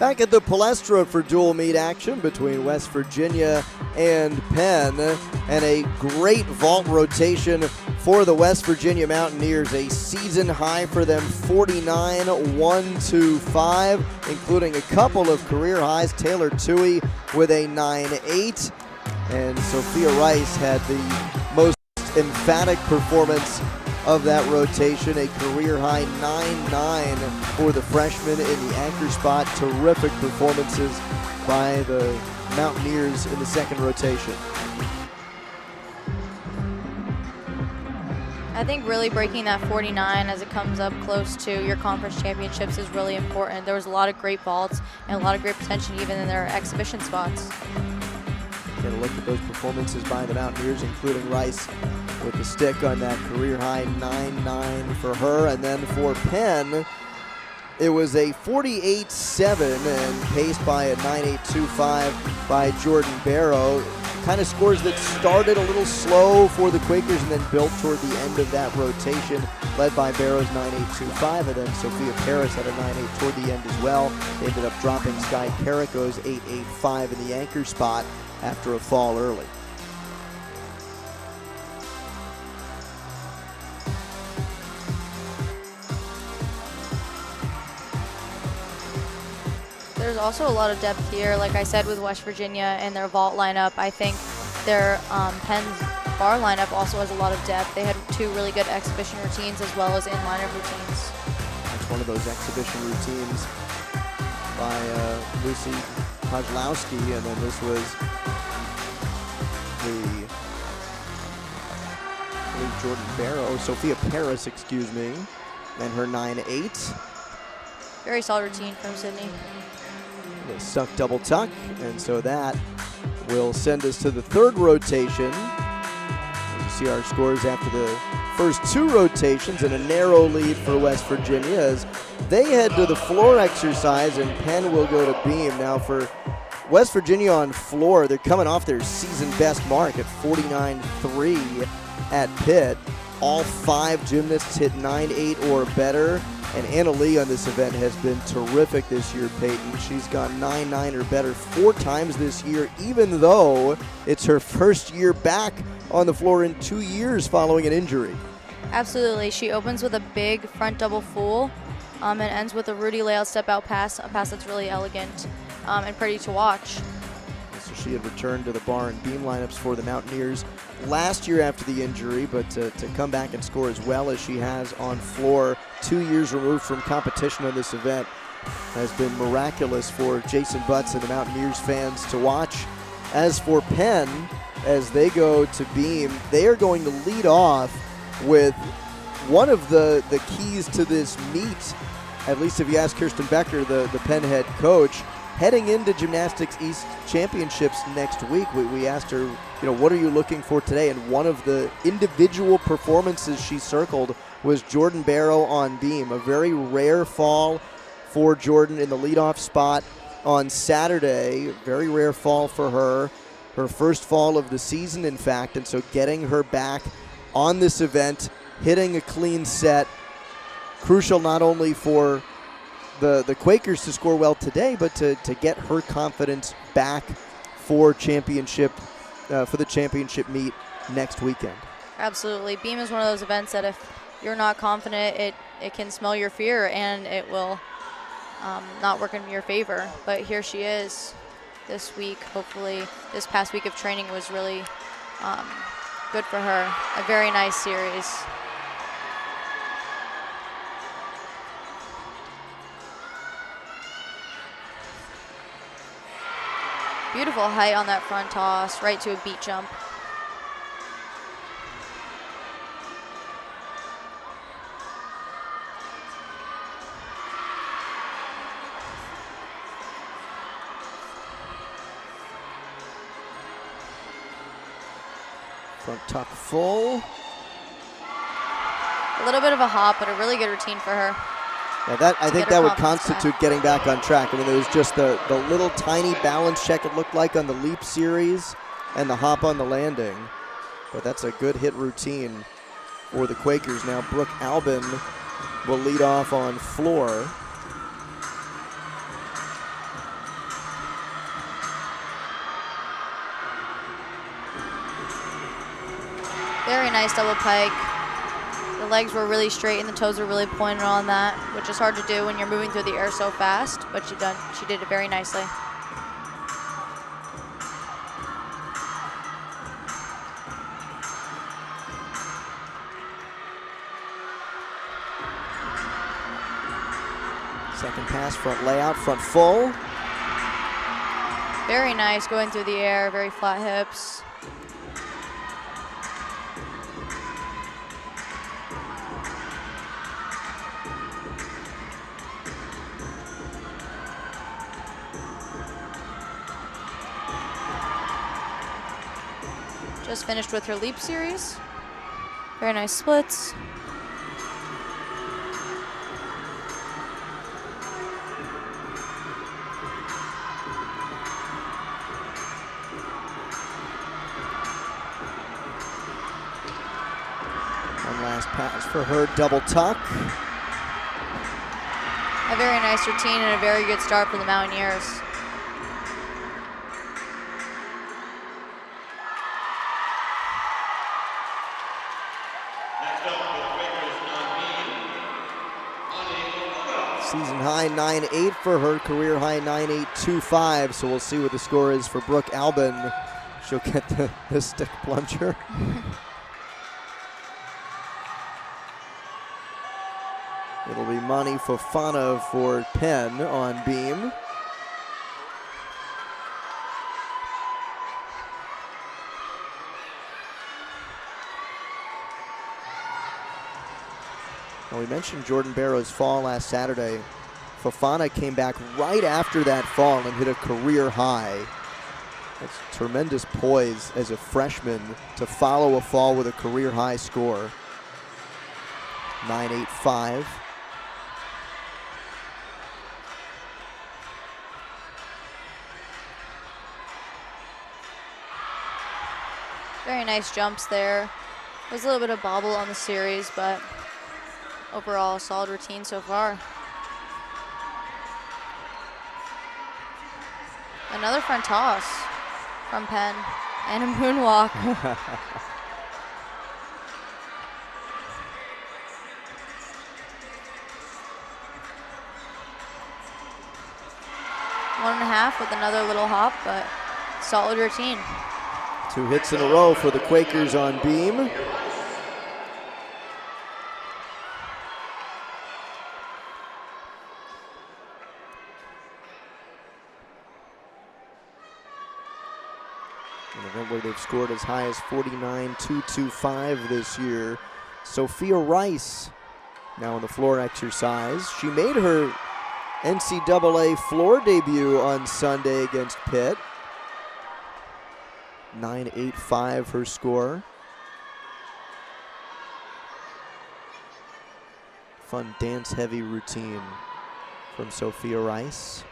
Back at the Palestra for dual meet action between West Virginia and Penn, and a great vault rotation for the West Virginia Mountaineers. A season high for them, 49-125, including a couple of career highs. Taylor Toohey with a 9.8, and Sophia Rice had the most emphatic performance of that rotation, a career high 9.9 for the freshman in the anchor spot. Terrific performances by the Mountaineers in the second rotation. I think really breaking that 49 as it comes up close to your conference championships is really important. There was a lot of great vaults and a lot of great potential even in their exhibition spots. Get a look at those performances by the Mountaineers, including Rice with the stick on that career high 9.9 for her. And then for Penn, it was a 48.7 and paced by a 9.825 by Jordan Barrow. Kind of scores that started a little slow for the Quakers and then built toward the end of that rotation, led by Barrow's 9.825, and then Sophia Paris had a 9.8 toward the end as well. They ended up dropping Sky Carrico's 8.85 in the anchor spot after a fall early. There's also a lot of depth here, like I said, with West Virginia and their vault lineup. I think their Penn's bar lineup also has a lot of depth. They had two really good exhibition routines as well as in-liner routines. That's one of those exhibition routines by Lucy Kozlowski, and then this was Jordan Barrow, Sophia Paris, excuse me, and her 9.8. Very solid routine from Sydney. The suck double tuck, and so that will send us to the third rotation. You see our scores after the first two rotations, and a narrow lead for West Virginia as they head to the floor exercise, and Penn will go to beam. Now for West Virginia on floor, they're coming off their season best mark at 49.3 at Pitt. All five gymnasts hit 9.8 or better. And Anna Lee on this event has been terrific this year, Peyton. She's gone 9.9 or better 4 times this year, even though it's her first year back on the floor in 2 years following an injury. Absolutely. She opens with a big front double full and ends with a Rudy layout step out pass, a pass that's really elegant and pretty to watch. So she had returned to the bar and beam lineups for the Mountaineers last year after the injury, but to come back and score as well as she has on floor 2 years removed from competition on this event has been miraculous for Jason Butts and the Mountaineers fans to watch. As for Penn, as they go to beam, they are going to lead off with one of the keys to this meet, at least if you ask Kirsten Becker, the Penn head coach. Heading into Gymnastics East Championships next week, we asked her, what are you looking for today? And one of the individual performances she circled was Jordan Barrow on beam. A very rare fall for Jordan in the leadoff spot on Saturday. Very rare fall for her. Her first fall of the season, in fact. And so getting her back on this event, hitting a clean set, crucial not only for the Quakers to score well today, but to get her confidence back for the championship meet next weekend. Absolutely. Beam is one of those events that if you're not confident, it can smell your fear and it will not work in your favor. But here she is this week. Hopefully this past week of training was really good for her. A very nice series. Beautiful height on that front toss, right to a beat jump. Front tuck full. A little bit of a hop, but a really good routine for her. Yeah, I think that would constitute getting back on track. I mean, there was just the little tiny balance check it looked like on the leap series and the hop on the landing. But that's a good hit routine for the Quakers. Now Brooke Albin will lead off on floor. nice double pike. The legs were really straight and the toes were really pointed on that, which is hard to do when you're moving through the air so fast, but she did it very nicely. Second pass, front layout, front full. Very nice going through the air, very flat hips. Just finished with her leap series. Very nice splits. One last pass for her, double tuck. A very nice routine and a very good start for the Mountaineers. Season high 9.8 for her, career high 9.825. So we'll see what the score is for Brooke Albin. She'll get the stick plunger. It'll be Mani Fofana for Penn on beam. Now we mentioned Jordan Barrow's fall last Saturday. Fofana came back right after that fall and hit a career high. That's tremendous poise as a freshman to follow a fall with a career high score. 9.85. Very nice jumps there. There's a little bit of bobble on the series, but overall, solid routine so far. Another front toss from Penn and a moonwalk. One and a half with another little hop, but solid routine. 2 hits in a row for the Quakers on beam. They've scored as high as 49.225 this year. Sophia Rice now in the floor exercise. She made her NCAA floor debut on Sunday against Pitt. 9.85 her score. Fun dance-heavy routine from Sophia Rice.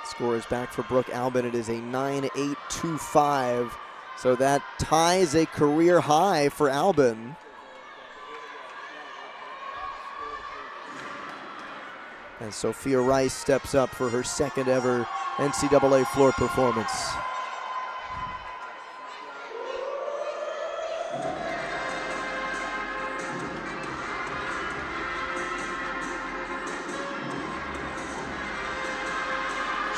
Score is back for Brooke Albin. It is a 9.825. So that ties a career high for Albin. As Sophia Rice steps up for her second ever NCAA floor performance.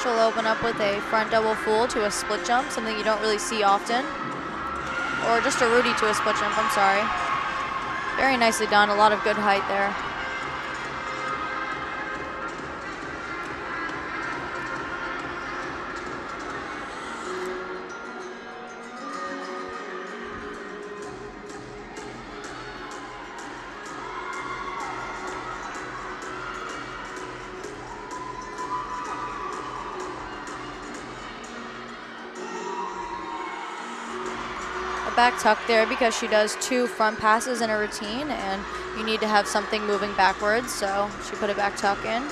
She'll open up with a front double full to a split jump, something you don't really see often. Or just a Rudy to a split jump, I'm sorry. Very nicely done, a lot of good height there. Back tuck there because she does 2 front passes in a routine and you need to have something moving backwards, so she put a back tuck in.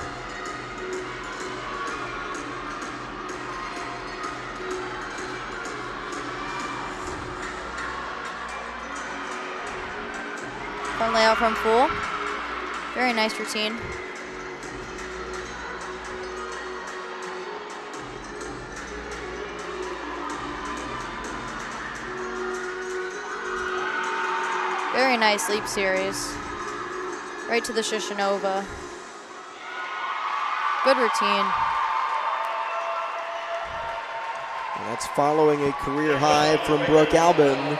Front layout from full. Very nice routine. Very nice leap series. Right to the Shishanova. Good routine. And that's following a career high from Brooke Albin.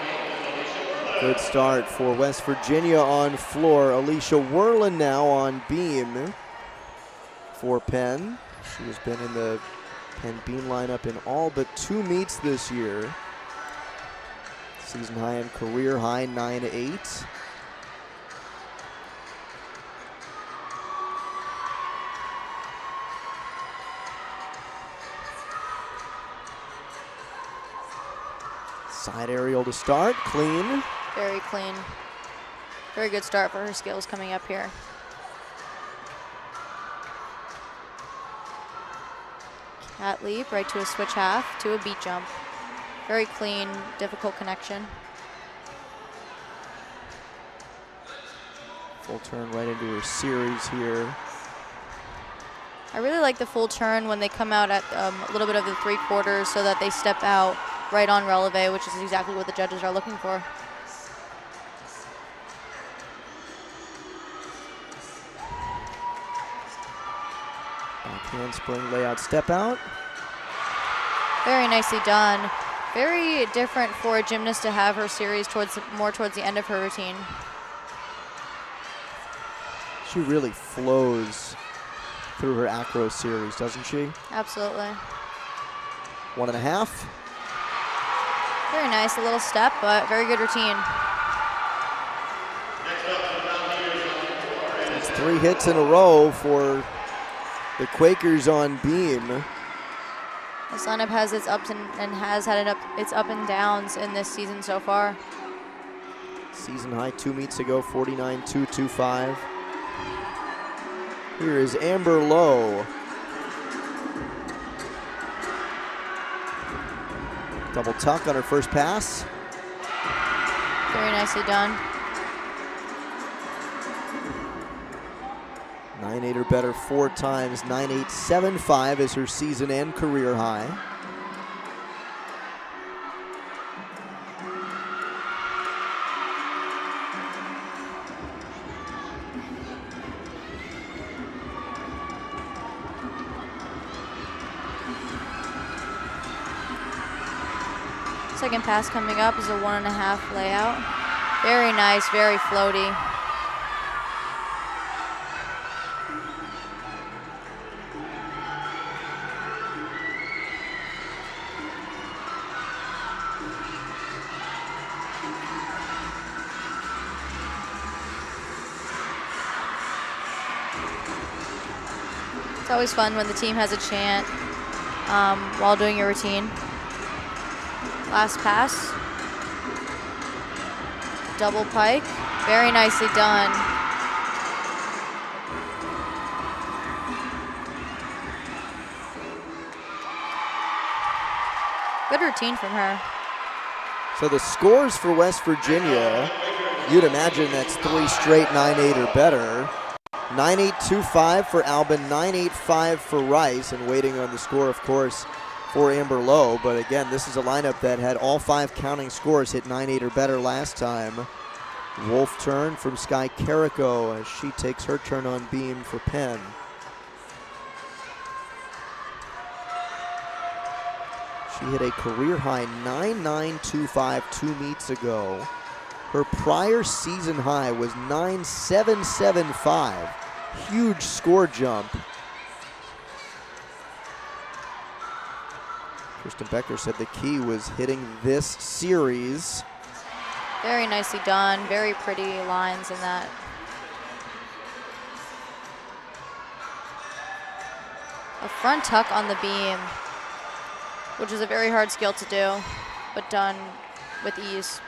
Good start for West Virginia on floor. Alicia Werlin now on beam for Penn. She has been in the Penn beam lineup in all but 2 meets this year. Season high and career high, 9.8. Side aerial to start, clean. Very clean. Very good start for her skills coming up here. Cat leap, right to a switch half, to a beat jump. Very clean, difficult connection. Full turn right into her series here. I really like the full turn when they come out at a little bit of the 3/4 so that they step out right on releve, which is exactly what the judges are looking for. Backhand spring layout step out. Very nicely done. Very different for a gymnast to have her series more towards the end of her routine. She really flows through her acro series, doesn't she? Absolutely. 1.5. Very nice, a little step, but very good routine. It's 3 hits in a row for the Quakers on beam. This lineup has its ups and has had its up and downs in this season so far. Season high 2 meets ago, 49.225. Here is Amber Lowe. Double tuck on her first pass. Very nicely done. 9.8 or better 4 times. 9.875 is her season and career high. Second pass coming up is a 1.5 layout. Very nice, very floaty. It's always fun when the team has a chant while doing your routine. Last pass. Double pike. Very nicely done. Good routine from her. So the scores for West Virginia, you'd imagine that's 3 straight 9.8 or better. 9.825 for Albin, 9.85 for Rice, and waiting on the score, of course, for Amber Lowe. But again, this is a lineup that had all 5 counting scores hit 9.8 or better last time. Wolf turn from Sky Carrico as she takes her turn on beam for Penn. She hit a career high 9.925 2 meets ago. Her prior season high was 9.775. Huge score jump. Kristen Becker said the key was hitting this series. Very nicely done. Very pretty lines in that. A front tuck on the beam, which is a very hard skill to do, but done with ease.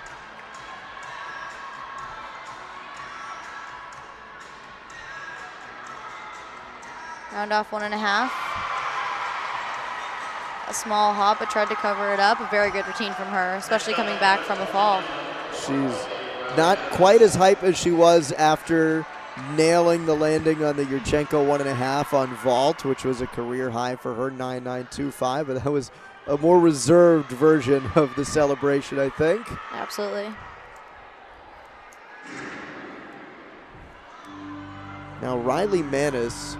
Round off 1.5. A small hop, but tried to cover it up. A very good routine from her, especially coming back from a fall. She's Not quite as hype as she was after nailing the landing on the Yurchenko 1.5 on vault, which was a career high for her, 9.925, but that was a more reserved version of the celebration, I think. Absolutely. Now Riley Manis,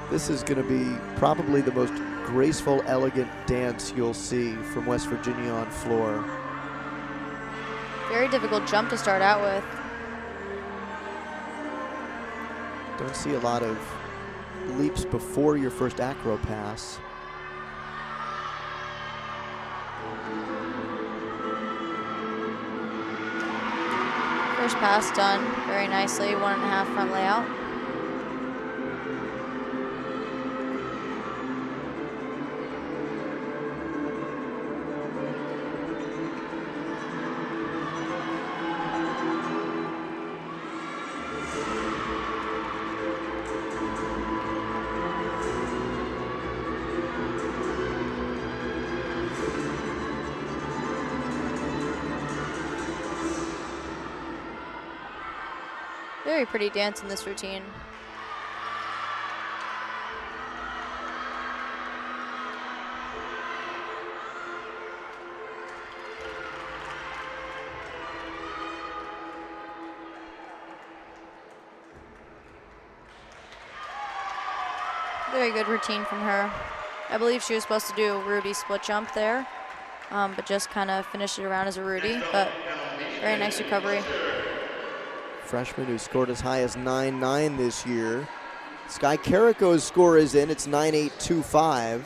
this is going to be probably the most graceful, elegant dance you'll see from West Virginia on floor. Very difficult jump to start out with. Don't see a lot of leaps before your first acro pass. First pass done very nicely, 1.5 front layout. Very pretty dance in this routine. Very good routine from her. I believe she was supposed to do a Rudy split jump there, but just kind of finished it around as a Rudy, but very nice recovery. Freshman who scored as high as 9.9 this year. Sky Carrico's score is in, it's 9.825.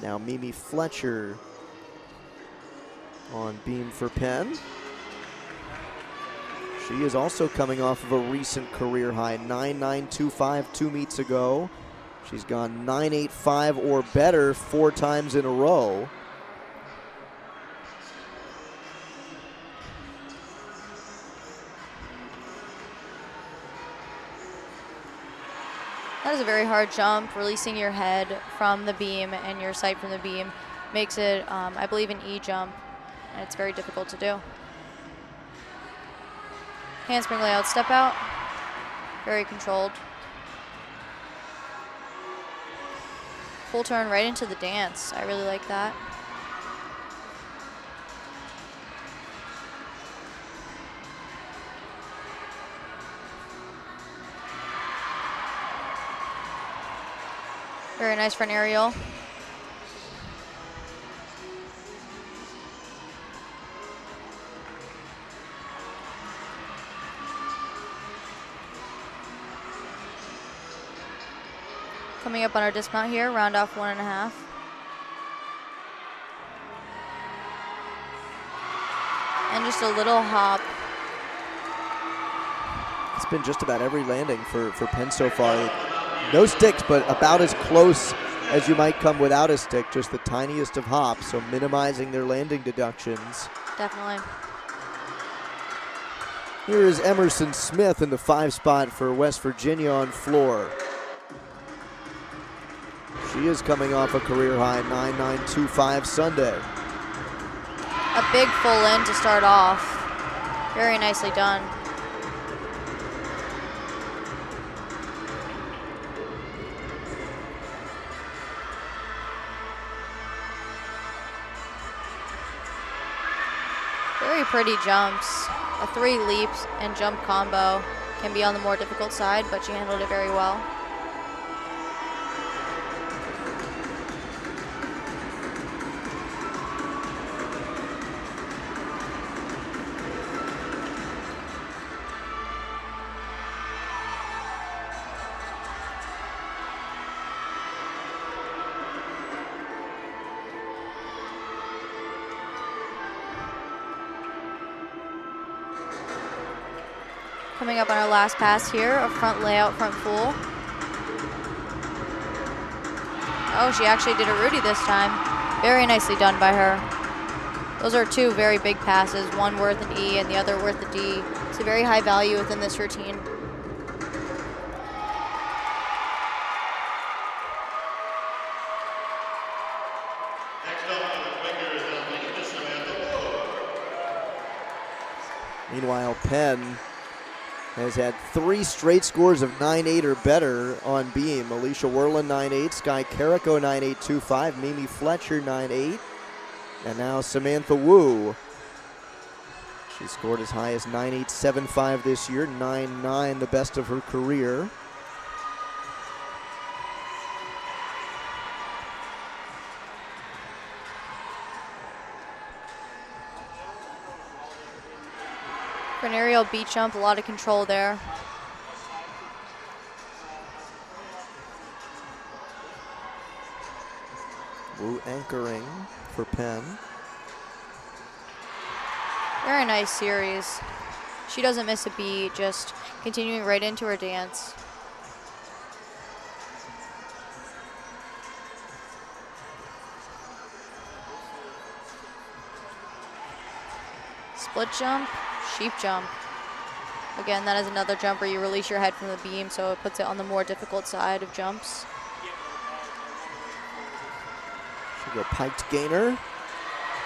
Now Mimi Fletcher on beam for Penn. She is also coming off of a recent career high, 9.925 2 meets ago. She's gone 9.85 or better 4 times in a row. That is a very hard jump. Releasing your head from the beam and your sight from the beam makes it, I believe, an E jump, and it's very difficult to do. Handspring layout, step out. Very controlled. Full turn right into the dance. I really like that. Very nice front aerial. Coming up on our dismount here, round off 1.5. And just a little hop. It's been just about every landing for Penn so far. No sticks, but about as close as you might come without a stick, just the tiniest of hops, so minimizing their landing deductions. Definitely. Here is Emerson Smith in the 5 spot for West Virginia on floor. She is coming off a career high 9.925 Sunday. A big full in to start off. Very nicely done. Very pretty jumps. A 3 leaps and jump combo can be on the more difficult side, but she handled it very well. Coming up on our last pass here, a front layout, front full. Oh, she actually did a Rudy this time. Very nicely done by her. Those are 2 very big passes, one worth an E and the other worth a D. It's a very high value within this routine. Meanwhile, Penn has had 3 straight scores of 9.8 or better on beam. Alicia Werland 9.8, Sky Carrico 9.825, Mimi Fletcher 9.8, and now Samantha Wu. She scored as high as 9.875 this year, 9.9 the best of her career. For an aerial beat jump, a lot of control there. Wu anchoring for Penn. Very nice series. She doesn't miss a beat, just continuing right into her dance. Split jump, sheep jump. Again, that is another jump where you release your head from the beam, so it puts it on the more difficult side of jumps. She'll go piked gainer.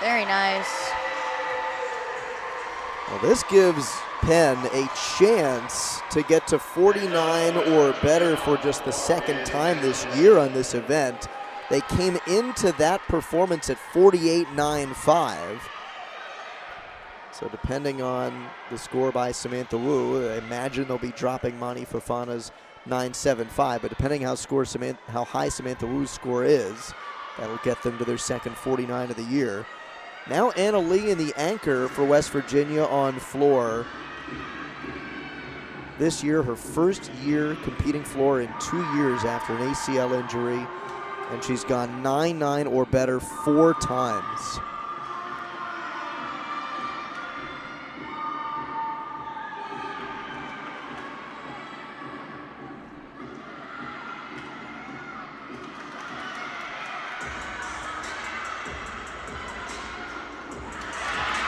Very nice. Well, this gives Penn a chance to get to 49 or better for just the second time this year on this event. They came into that performance at 48.95. So depending on the score by Samantha Wu, I imagine they'll be dropping Mani Fofana's 9.75, but depending how high Samantha Wu's score is, that'll get them to their second 49 of the year. Now Anna Lee in the anchor for West Virginia on floor. This year, her first year competing floor in 2 years after an ACL injury, and she's gone 9.9 or better 4 times.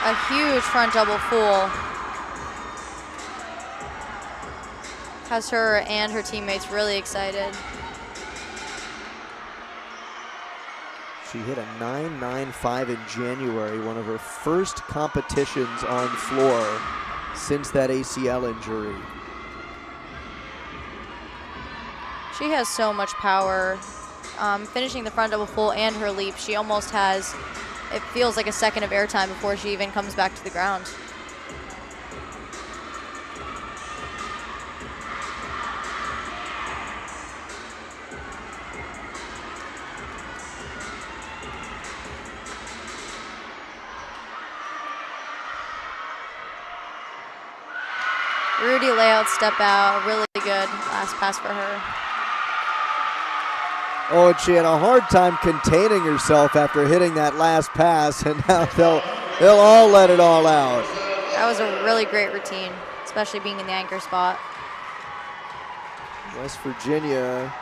A huge front double full. Has her and her teammates really excited. She hit a 9.95 in January, one of her first competitions on floor since that ACL injury. She has so much power. Finishing the front double full and her leap, she almost has, it feels like a second of airtime before she even comes back to the ground. Rudy layout step out, really good last pass for her. Oh, and she had a hard time containing herself after hitting that last pass, and now they'll all let it all out. That was a really great routine, especially being in the anchor spot. West Virginia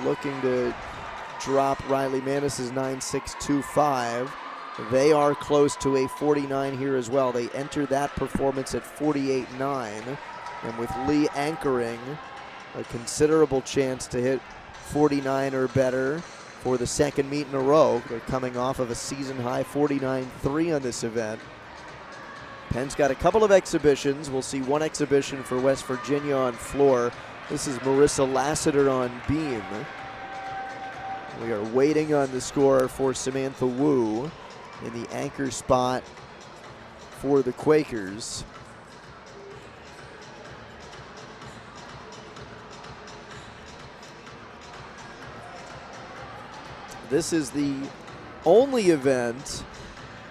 looking to drop Riley Manis's 9.625. They are close to a 49 here as well. They enter that performance at 48.9, and with Lee anchoring, a considerable chance to hit 49 or better for the second meet in a row. They're coming off of a season-high 49.3 on this event. Penn's got a couple of exhibitions. We'll see one exhibition for West Virginia on floor. This is Marissa Lassiter on beam. We are waiting on the score for Samantha Wu in the anchor spot for the Quakers. This is the only event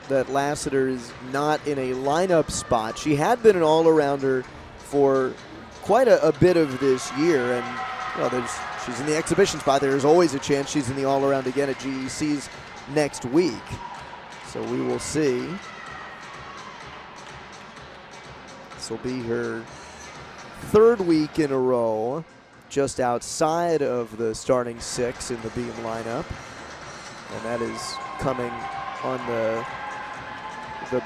that Lassiter is not in a lineup spot. She had been an all-arounder for quite a bit of this year, and she's in the exhibition spot. There's always a chance she's in the all-around again at GEC's next week. So we will see. This will be her third week in a row just outside of the starting 6 in the beam lineup. And that is coming on the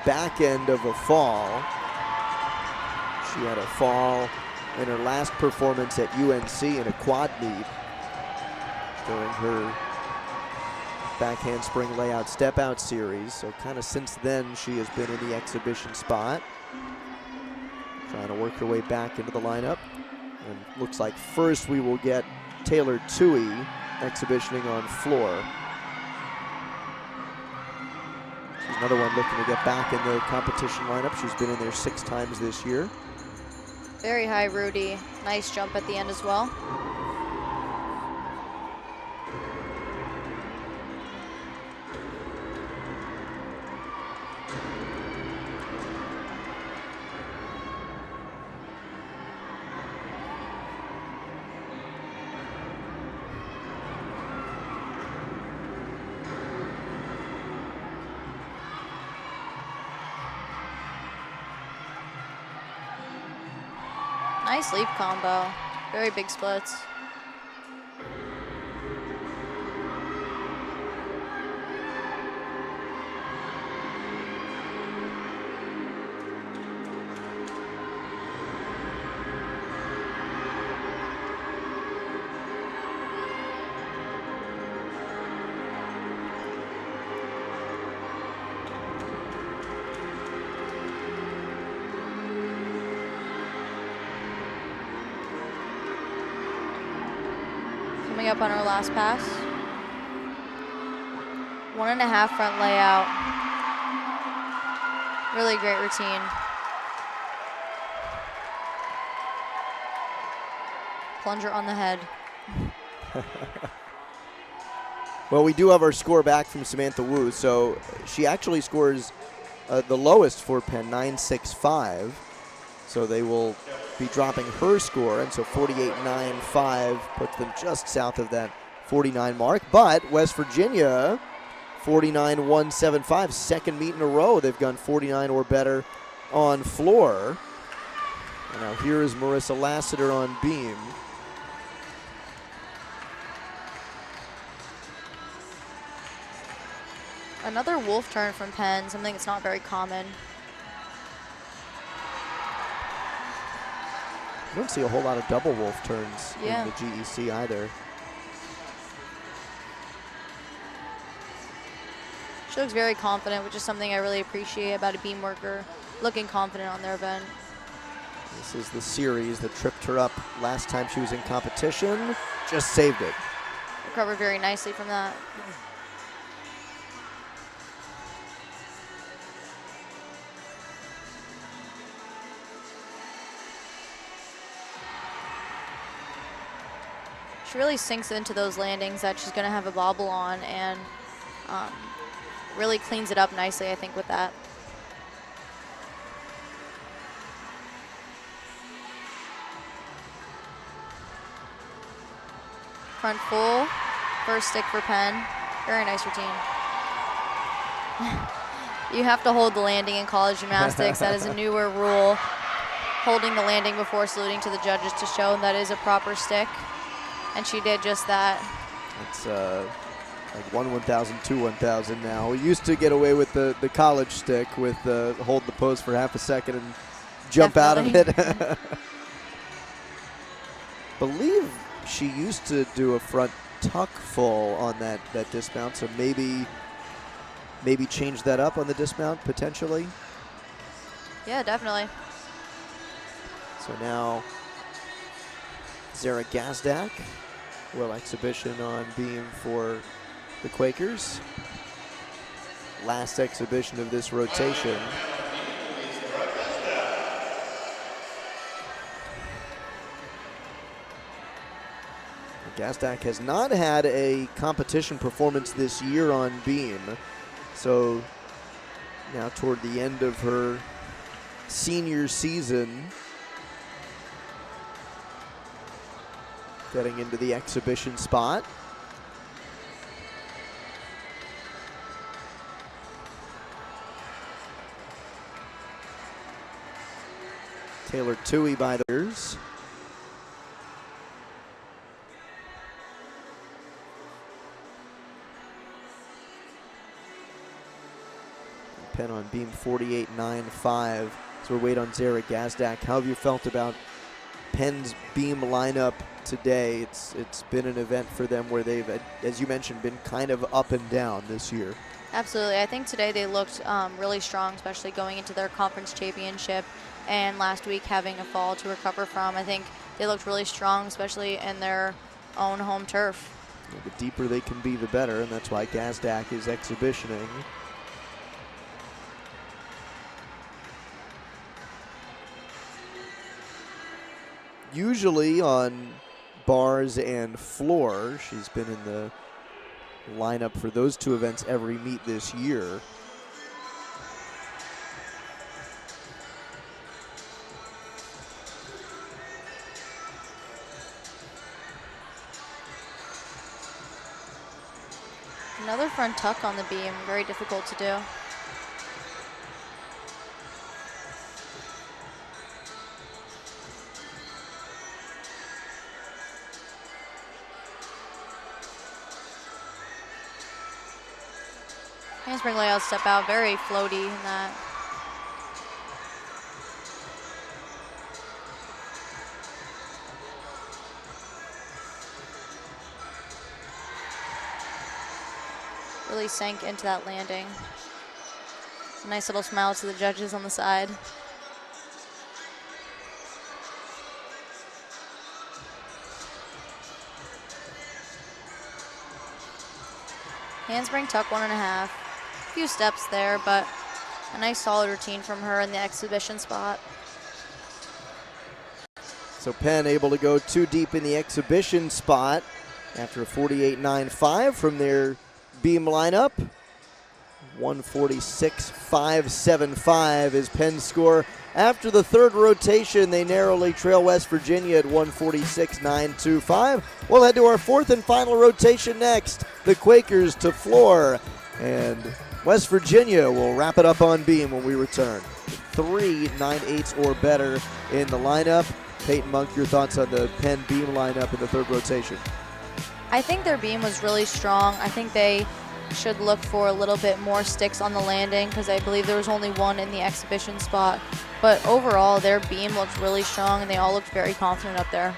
back end of a fall. She had a fall in her last performance at UNC in a quad meet during her back handspring layout step out series. So kind of since then she has been in the exhibition spot. trying to work her way back into the lineup. And looks like first we will get Taylor Tui exhibitioning on floor. She's another one looking to get back in the competition lineup. She's been in there 6 times this year. Very high, Rudy. Nice jump at the end as well. Nice leap combo. Very big splits. Coming up on our last pass. 1.5 front layout. Really great routine. Plunger on the head. Well, we do have our score back from Samantha Wu, so she actually scores the lowest for Penn, 9.65. So they will be dropping her score, and so 48.95 puts them just south of that 49 mark. But West Virginia, 49.175, second meet in a row. They've gone 49 or better on floor. And now here is Marissa Lassiter on beam. Another wolf turn from Penn, something that's not very common. I don't see a whole lot of double wolf turns Yeah. in the GEC either. She looks very confident, which is something I really appreciate about a beam worker, looking confident on their event. This is the series that tripped her up last time she was in competition. Just saved it. Recovered very nicely from that. She really sinks into those landings that she's going to have a bobble on, and really cleans it up nicely, I think, with that. Front full, first stick for Penn. Very nice routine. You have to hold the landing in college gymnastics. That is a newer rule. Holding the landing before saluting to the judges to show that is a proper stick. And she did just that. It's like 1,000, 2,000 now. We used to get away with the college stick with hold the pose for half a second and jump Definitely. out of it. Believe she used to do a front tuck full on that dismount, so maybe change that up on the dismount potentially. Yeah, definitely. So now Zara Gazdak will exhibition on beam for the Quakers. Last exhibition of this rotation. Gazdak has not had a competition performance this year on beam. So now toward the end of her senior season, getting into the exhibition spot. Taylor Tui by the ears. Penn on beam 48.95. So we're waiting on Zara Gazdak. How have you felt about Penn's beam lineup today? It's been an event for them where they've, as you mentioned, been kind of up and down this year. Absolutely. I think today they looked really strong, especially going into their conference championship. and last week having a fall to recover from. I think they looked really strong, especially in their own home turf. The deeper they can be, the better, and that's why Gazdak is exhibitioning. Usually on bars and floor, she's been in the lineup for those two events every meet this year. Another front tuck on the beam, very difficult to do. Handspring layout, step out, very floaty in that. Really sank into that landing. A nice little smile to the judges on the side. Handspring tuck 1.5. Few steps there, but a nice solid routine from her in the exhibition spot. So Penn able to go too deep in the exhibition spot after a 48.95 from their beam lineup. 146.575 is Penn's score. After the third rotation, they narrowly trail West Virginia at 146.925. We'll head to our fourth and final rotation next. The Quakers to floor, and West Virginia will wrap it up on beam when we return. 3 9/8s or better in the lineup. Peyton Monk, your thoughts on the Penn beam lineup in the third rotation? I think their beam was really strong. I think they should look for a little bit more sticks on the landing because I believe there was only one in the exhibition spot. But overall, their beam looked really strong and they all looked very confident up there.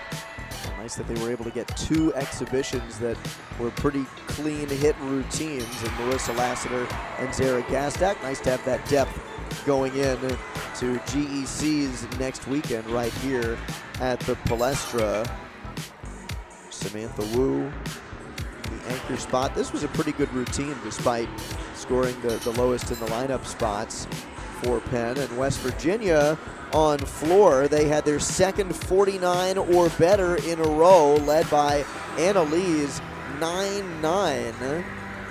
Nice that they were able to get 2 exhibitions that were pretty clean hit routines in Marissa Lassiter and Zara Gazdak. Nice to have that depth going in to GEC's next weekend right here at the Palestra. Samantha Wu, the anchor spot. This was a pretty good routine despite scoring the lowest in the lineup spots for Penn. And West Virginia on floor, they had their second 49 or better in a row, led by Annalise, 9-9.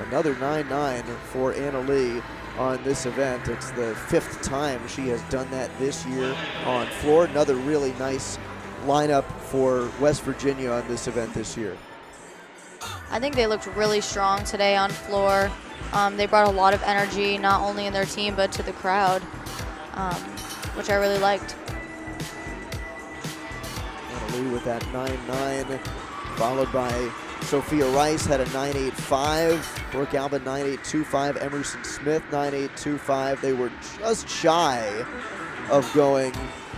Another 9-9 for Anna Lee on this event. It's the 5th time she has done that this year on floor. Another really nice lineup for West Virginia on this event this year. I think they looked really strong today on floor. They brought a lot of energy, not only in their team, but to the crowd, which I really liked. Anna Lee with that 9-9, followed by Sophia Rice had a 9.85, Brooke Alba 9.825, Emerson Smith 9.825. They were just shy of going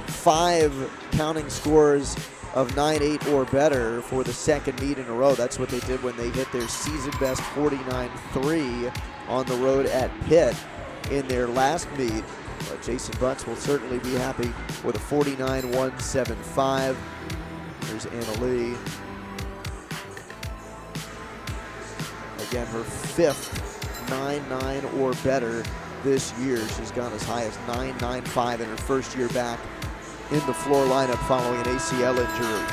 5 counting scores of 9.8 or better for the second meet in a row. That's what they did when they hit their season best 49.3 on the road at Pitt in their last meet. But Jason Butts will certainly be happy with a 49.175. There's Anna Lee. Again, her 5th 9.9 or better this year. She's gone as high as 9.95 in her first year back in the floor lineup following an ACL injury.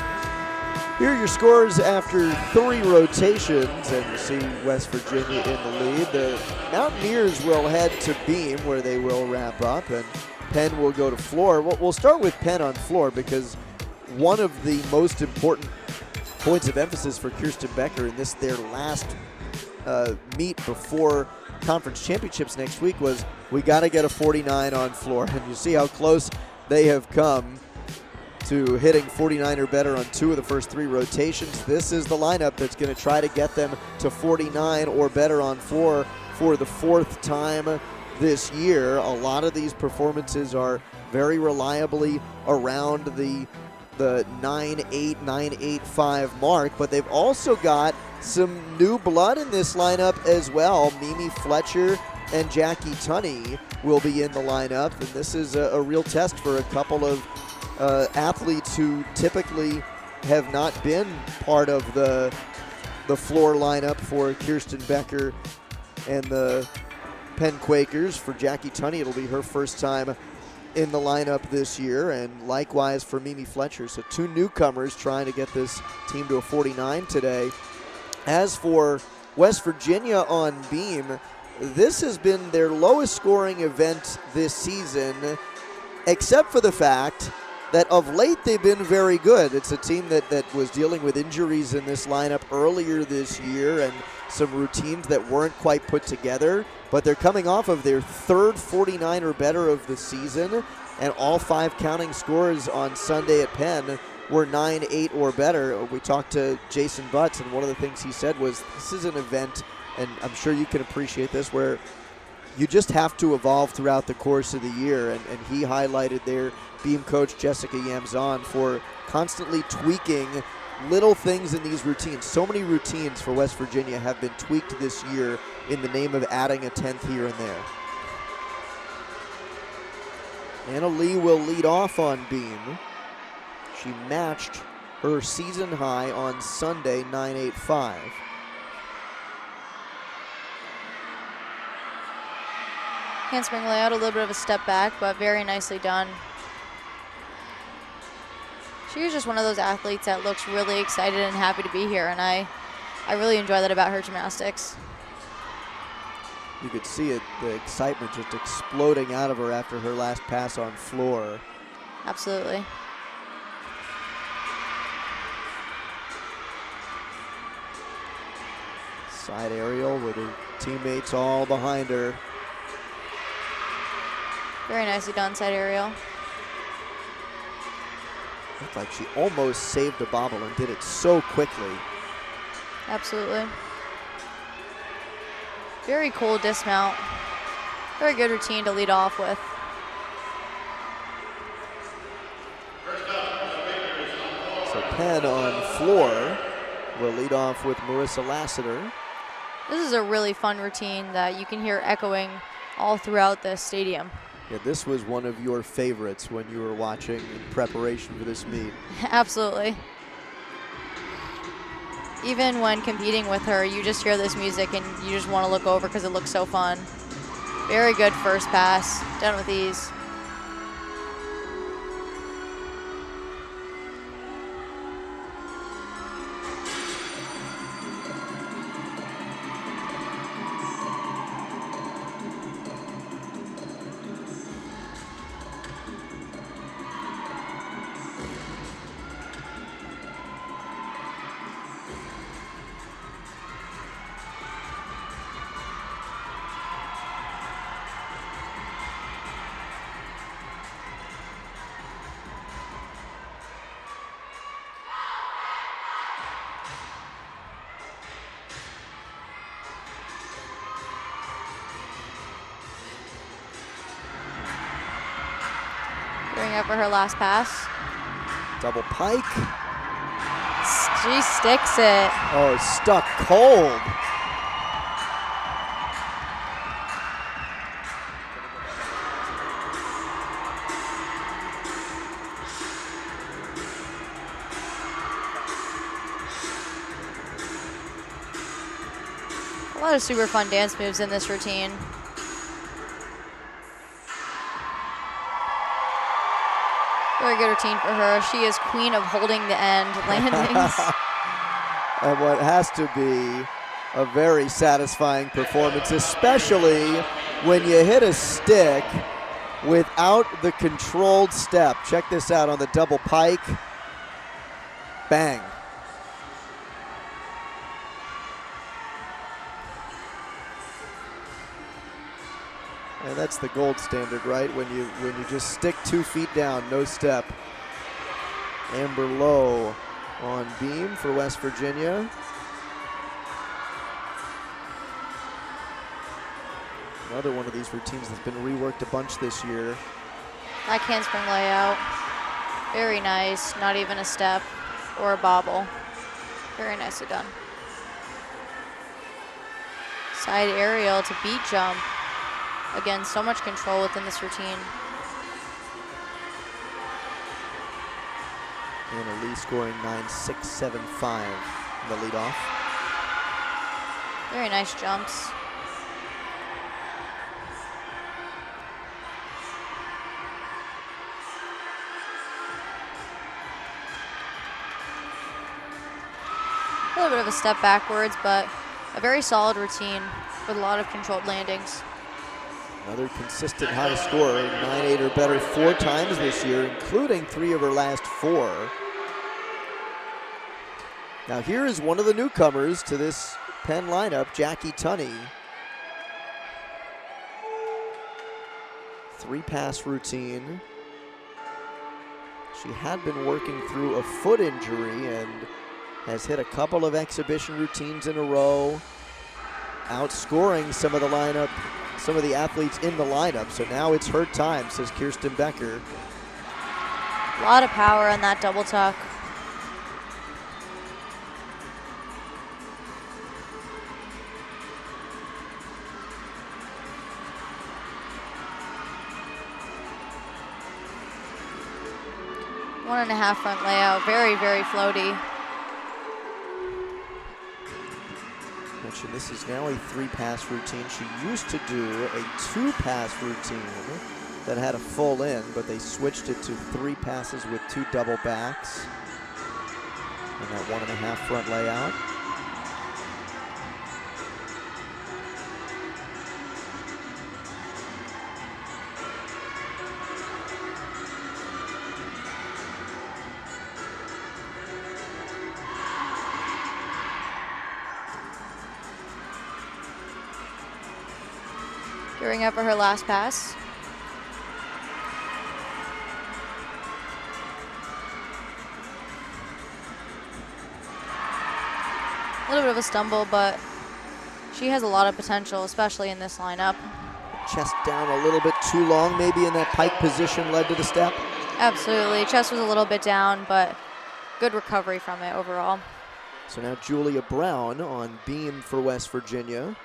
Here are your scores after 3 rotations, and you see West Virginia in the lead. The Mountaineers will head to beam where they will wrap up, and Penn will go to floor. We'll start with Penn on floor because one of the most important points of emphasis for Kirsten Becker in this, their last meet before conference championships next week, was we got to get a 49 on floor. And you see how close they have come to hitting 49 or better on 2 of the first 3 rotations. This is the lineup that's going to try to get them to 49 or better on floor for the 4th time this year. A lot of these performances are very reliably around the 9.8, 9.85 mark, but they've also got some new blood in this lineup as well. Mimi Fletcher and Jackie Tunney will be in the lineup. And this is a real test for a couple of athletes who typically have not been part of the floor lineup for Kirsten Becker and the Penn Quakers. For Jackie Tunney, it'll be her first time in the lineup this year, and likewise for Mimi Fletcher. So two newcomers trying to get this team to a 49 today. As for West Virginia on beam, this has been their lowest scoring event this season, except for the fact that of late they've been very good. It's a team that was dealing with injuries in this lineup earlier this year and some routines that weren't quite put together, but they're coming off of their third 49 or better of the season, and all 5 counting scores on Sunday at Penn were 9, 8 or better. We talked to Jason Butts, and one of the things he said was this is an event, and I'm sure you can appreciate this, where you just have to evolve throughout the course of the year, and he highlighted their beam coach Jessica Yamzon for constantly tweaking little things in these routines. So many routines for West Virginia have been tweaked this year in the name of adding a 10th here and there. Anna Lee will lead off on beam. She matched her season high on Sunday, 9.85. Handspring layout, a little bit of a step back, but very nicely done. She was just one of those athletes that looks really excited and happy to be here, and I really enjoy that about her gymnastics. You could see it, the excitement just exploding out of her after her last pass on floor. Absolutely. Side aerial with her teammates all behind her. Very nicely done, side aerial. Looked like she almost saved a bobble and did it so quickly. Absolutely. Very cool dismount. Very good routine to lead off with. So Penn on floor will lead off with Marissa Lassiter. This is a really fun routine that you can hear echoing all throughout the stadium. Yeah, this was one of your favorites when you were watching in preparation for this meet. Absolutely. Even when competing with her, you just hear this music and you just want to look over because it looks so fun. Very good first pass, done with ease. Gearing up for her last pass. Double pike. She sticks it. Oh, stuck cold. A lot of super fun dance moves in this routine. Very good routine for her. She is queen of holding the end landings. And what has to be a very satisfying performance, especially when you hit a stick without the controlled step. Check this out on the double pike. Bang. And that's the gold standard, right? When you just stick 2 feet down, no step. Amber Lowe on beam for West Virginia. Another one of these routines that's been reworked a bunch this year. Back handspring layout. Very nice. Not even a step or a bobble. Very nicely done. Side aerial to beat jump. Again, so much control within this routine. Anna Lee scoring 9.675 in the leadoff. Very nice jumps. A little bit of a step backwards, but a very solid routine with a lot of controlled landings. Another consistent high scorer, 9.8 or better 4 times this year, including 3 of her last 4. Now here is one of the newcomers to this Penn lineup, Jackie Tunney. 3-pass routine. She had been working through a foot injury and has hit a couple of exhibition routines in a row, outscoring some of the athletes in the lineup. So now it's her time, says Kirsten Becker. A lot of power on that double tuck. One and a half front layout, very, very floaty. Mentioned this is now a 3-pass routine. She used to do a 2-pass routine that had a full in, but they switched it to 3 passes with 2 double backs and that 1.5 front layout. Gearing up for her last pass. A little bit of a stumble, but she has a lot of potential, especially in this lineup. Chest down a little bit too long, maybe in that pike position led to the step. Absolutely, chest was a little bit down, but good recovery from it overall. So now Julia Brown on beam for West Virginia.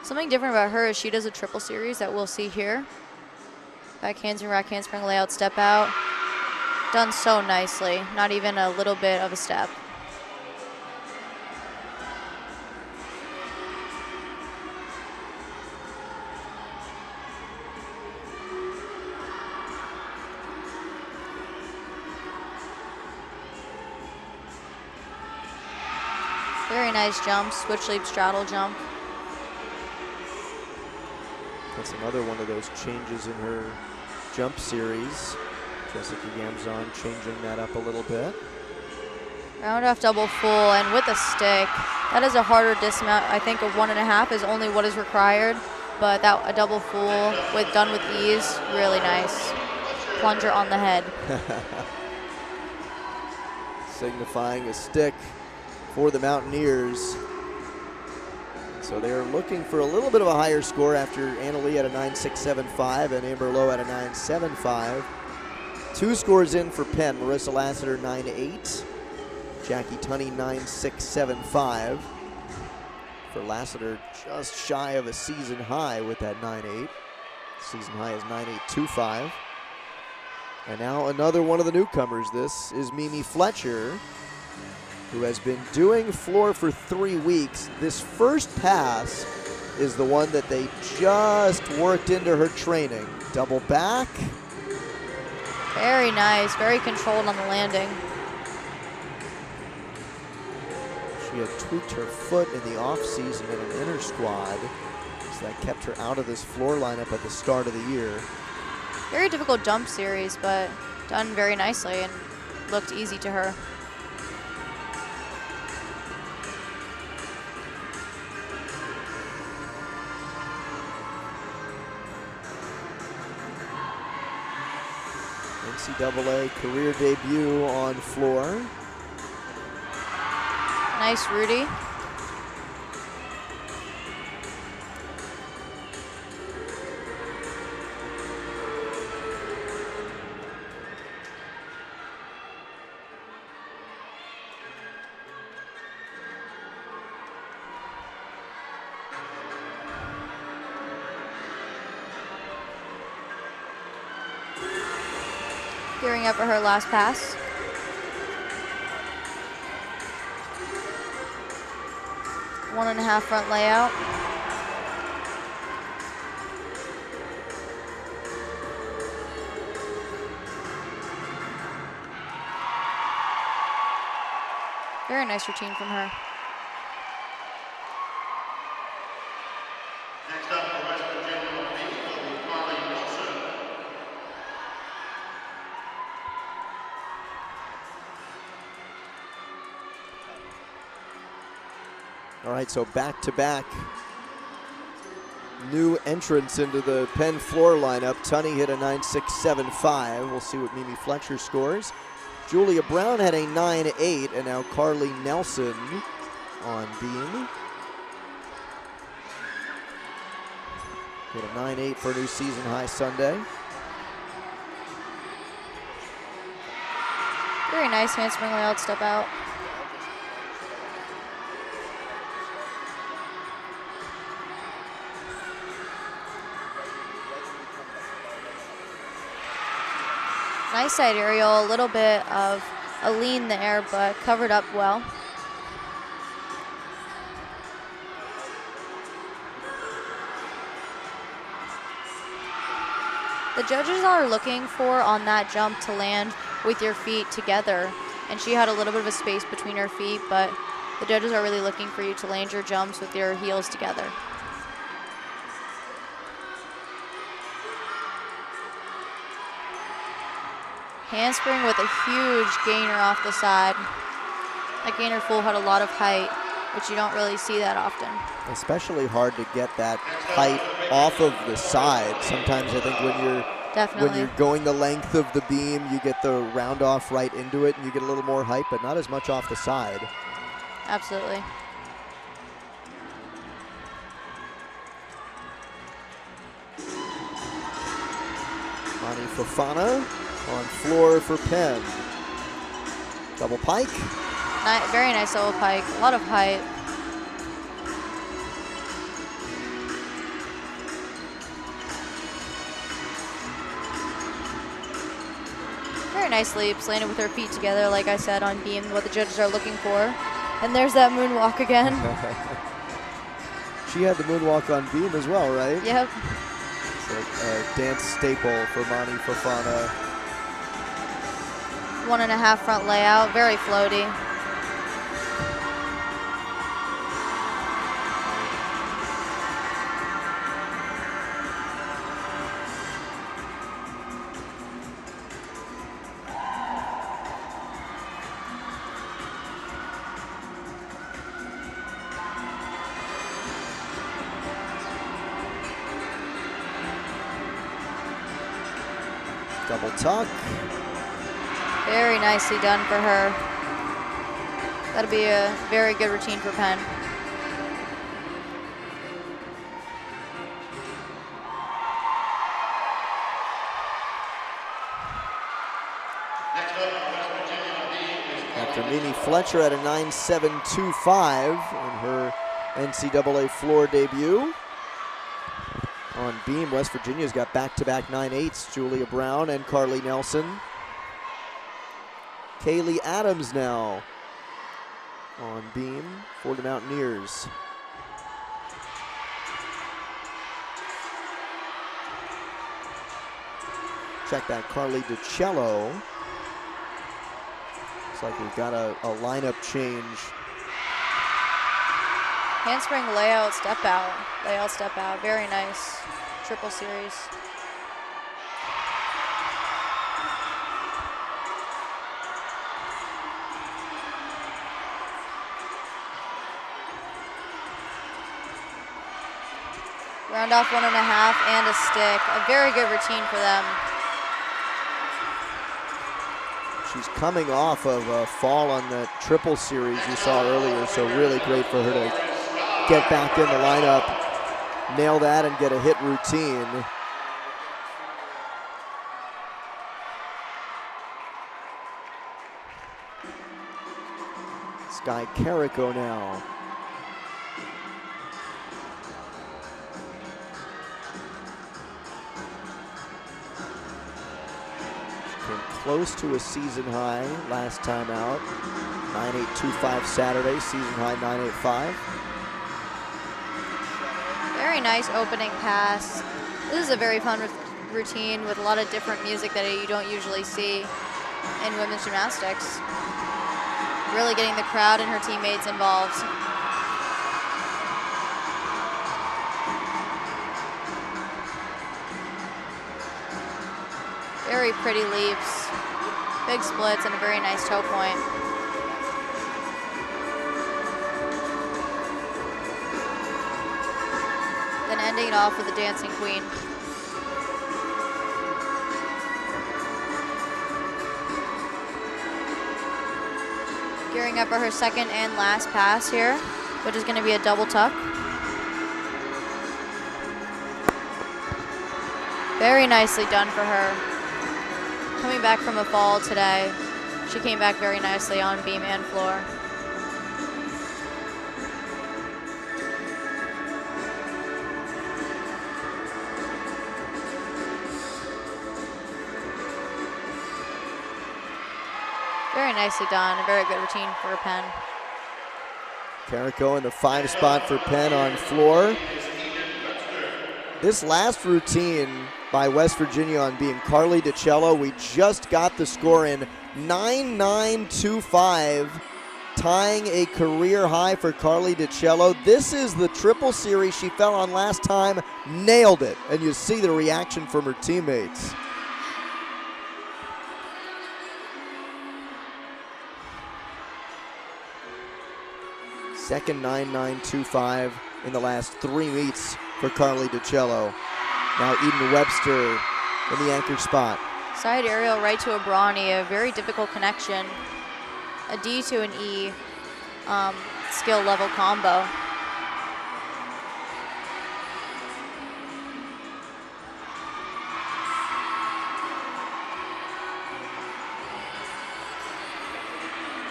Something different about her is she does a triple series that we'll see here. Back handspring, rack handspring, layout, step out. Done so nicely, not even a little bit of a step. Very nice jump, switch leap, straddle jump. That's another one of those changes in her jump series. Jessica Gamzon changing that up a little bit. Round off double full and with a stick. That is a harder dismount. I think a 1.5 is only what is required, but that a double full with done with ease, really nice. Plunger on the head. Signifying a stick for the Mountaineers. So they're looking for a little bit of a higher score after Anna Lee at a 9.675 and Amber Lowe at a 9.75. 2 scores in for Penn. Marissa Lassiter 9.8. Jackie Tunney 9.675. For Lassiter, just shy of a season high with that 9.8. Season high is 9.825. And now another one of the newcomers. This is Mimi Fletcher, who has been doing floor for 3 weeks. This first pass is the one that they just worked into her training. Double back. Very nice, very controlled on the landing. She had tweaked her foot in the offseason in an inner squad, so that kept her out of this floor lineup at the start of the year. Very difficult jump series, but done very nicely and looked easy to her. NCAA career debut on floor. Nice Rudy. Gearing up for her last pass. One and a half front layout. Very nice routine from her. Next up for West Virginia will be Carly Nelson. All right, so back-to-back new entrants into the Penn floor lineup. Tunney hit a 9.675. We'll see what Mimi Fletcher scores. Julia Brown had a 9.8, and now Carly Nelson on beam. Hit a 9.8 for a new season high Sunday. Very nice handspring layout step out. Nice side aerial, a little bit of a lean there, but covered up well. The judges are looking for on that jump to land with your feet together, and she had a little bit of a space between her feet, but the judges are really looking for you to land your jumps with your heels together. Handspring with a huge gainer off the side. That gainer full had a lot of height, which you don't really see that often. Especially hard to get that height off of the side. Sometimes I think when you're going the length of the beam, you get the round off right into it and you get a little more height, but not as much off the side. Absolutely. Mani Fofana on floor for Penn. Double pike. Very nice double pike, a lot of height. Very nice leaps, landed with her feet together, like I said, on beam, what the judges are looking for. And there's that moonwalk again. She had the moonwalk on beam as well, right? Yep. It's a dance staple for Mani Fofana. 1.5 front layout, very floaty. Double tuck. Very nicely done for her. That'll be a very good routine for Penn. After Mimi Fletcher at a 9.725 in her NCAA floor debut. On beam, West Virginia's got back-to-back 9.8s, Julia Brown and Carly Nelson. Kaylee Adams now on beam for the Mountaineers. Check that Carly DiCello. Looks like we've got a lineup change. Handspring layout, step out. Layout, step out. Very nice. Triple series. Round off 1.5 and a stick. A very good routine for them. She's coming off of a fall on the triple series you saw earlier, so really great for her to get back in the lineup, nail that, and get a hit routine. Sky Carrico now. She came close to a season high last time out. 9.825 Saturday, season high 9.85. Very nice opening pass. This is a very fun routine with a lot of different music that you don't usually see in women's gymnastics. Really getting the crowd and her teammates involved. Very pretty leaps, big splits, and a very nice toe point. Then ending it off with a dancing queen. Gearing up for her second and last pass here, which is going to be a double tuck. Very nicely done for her. Coming back from a fall today, she came back very nicely on beam and floor. Very nicely done, a very good routine for Penn. Carrico in the 5 spot for Penn on floor. This last routine by West Virginia on beam, Carly DiCello, we just got the score in 9.925, tying a career high for Carly DiCello. This is the triple series she fell on last time, nailed it, and you see the reaction from her teammates. Second 9.925 in the last 3 meets for Carly DiCello. Now Eden Webster in the anchor spot. Side aerial right to a brawny, a very difficult connection. A D to an E skill level combo.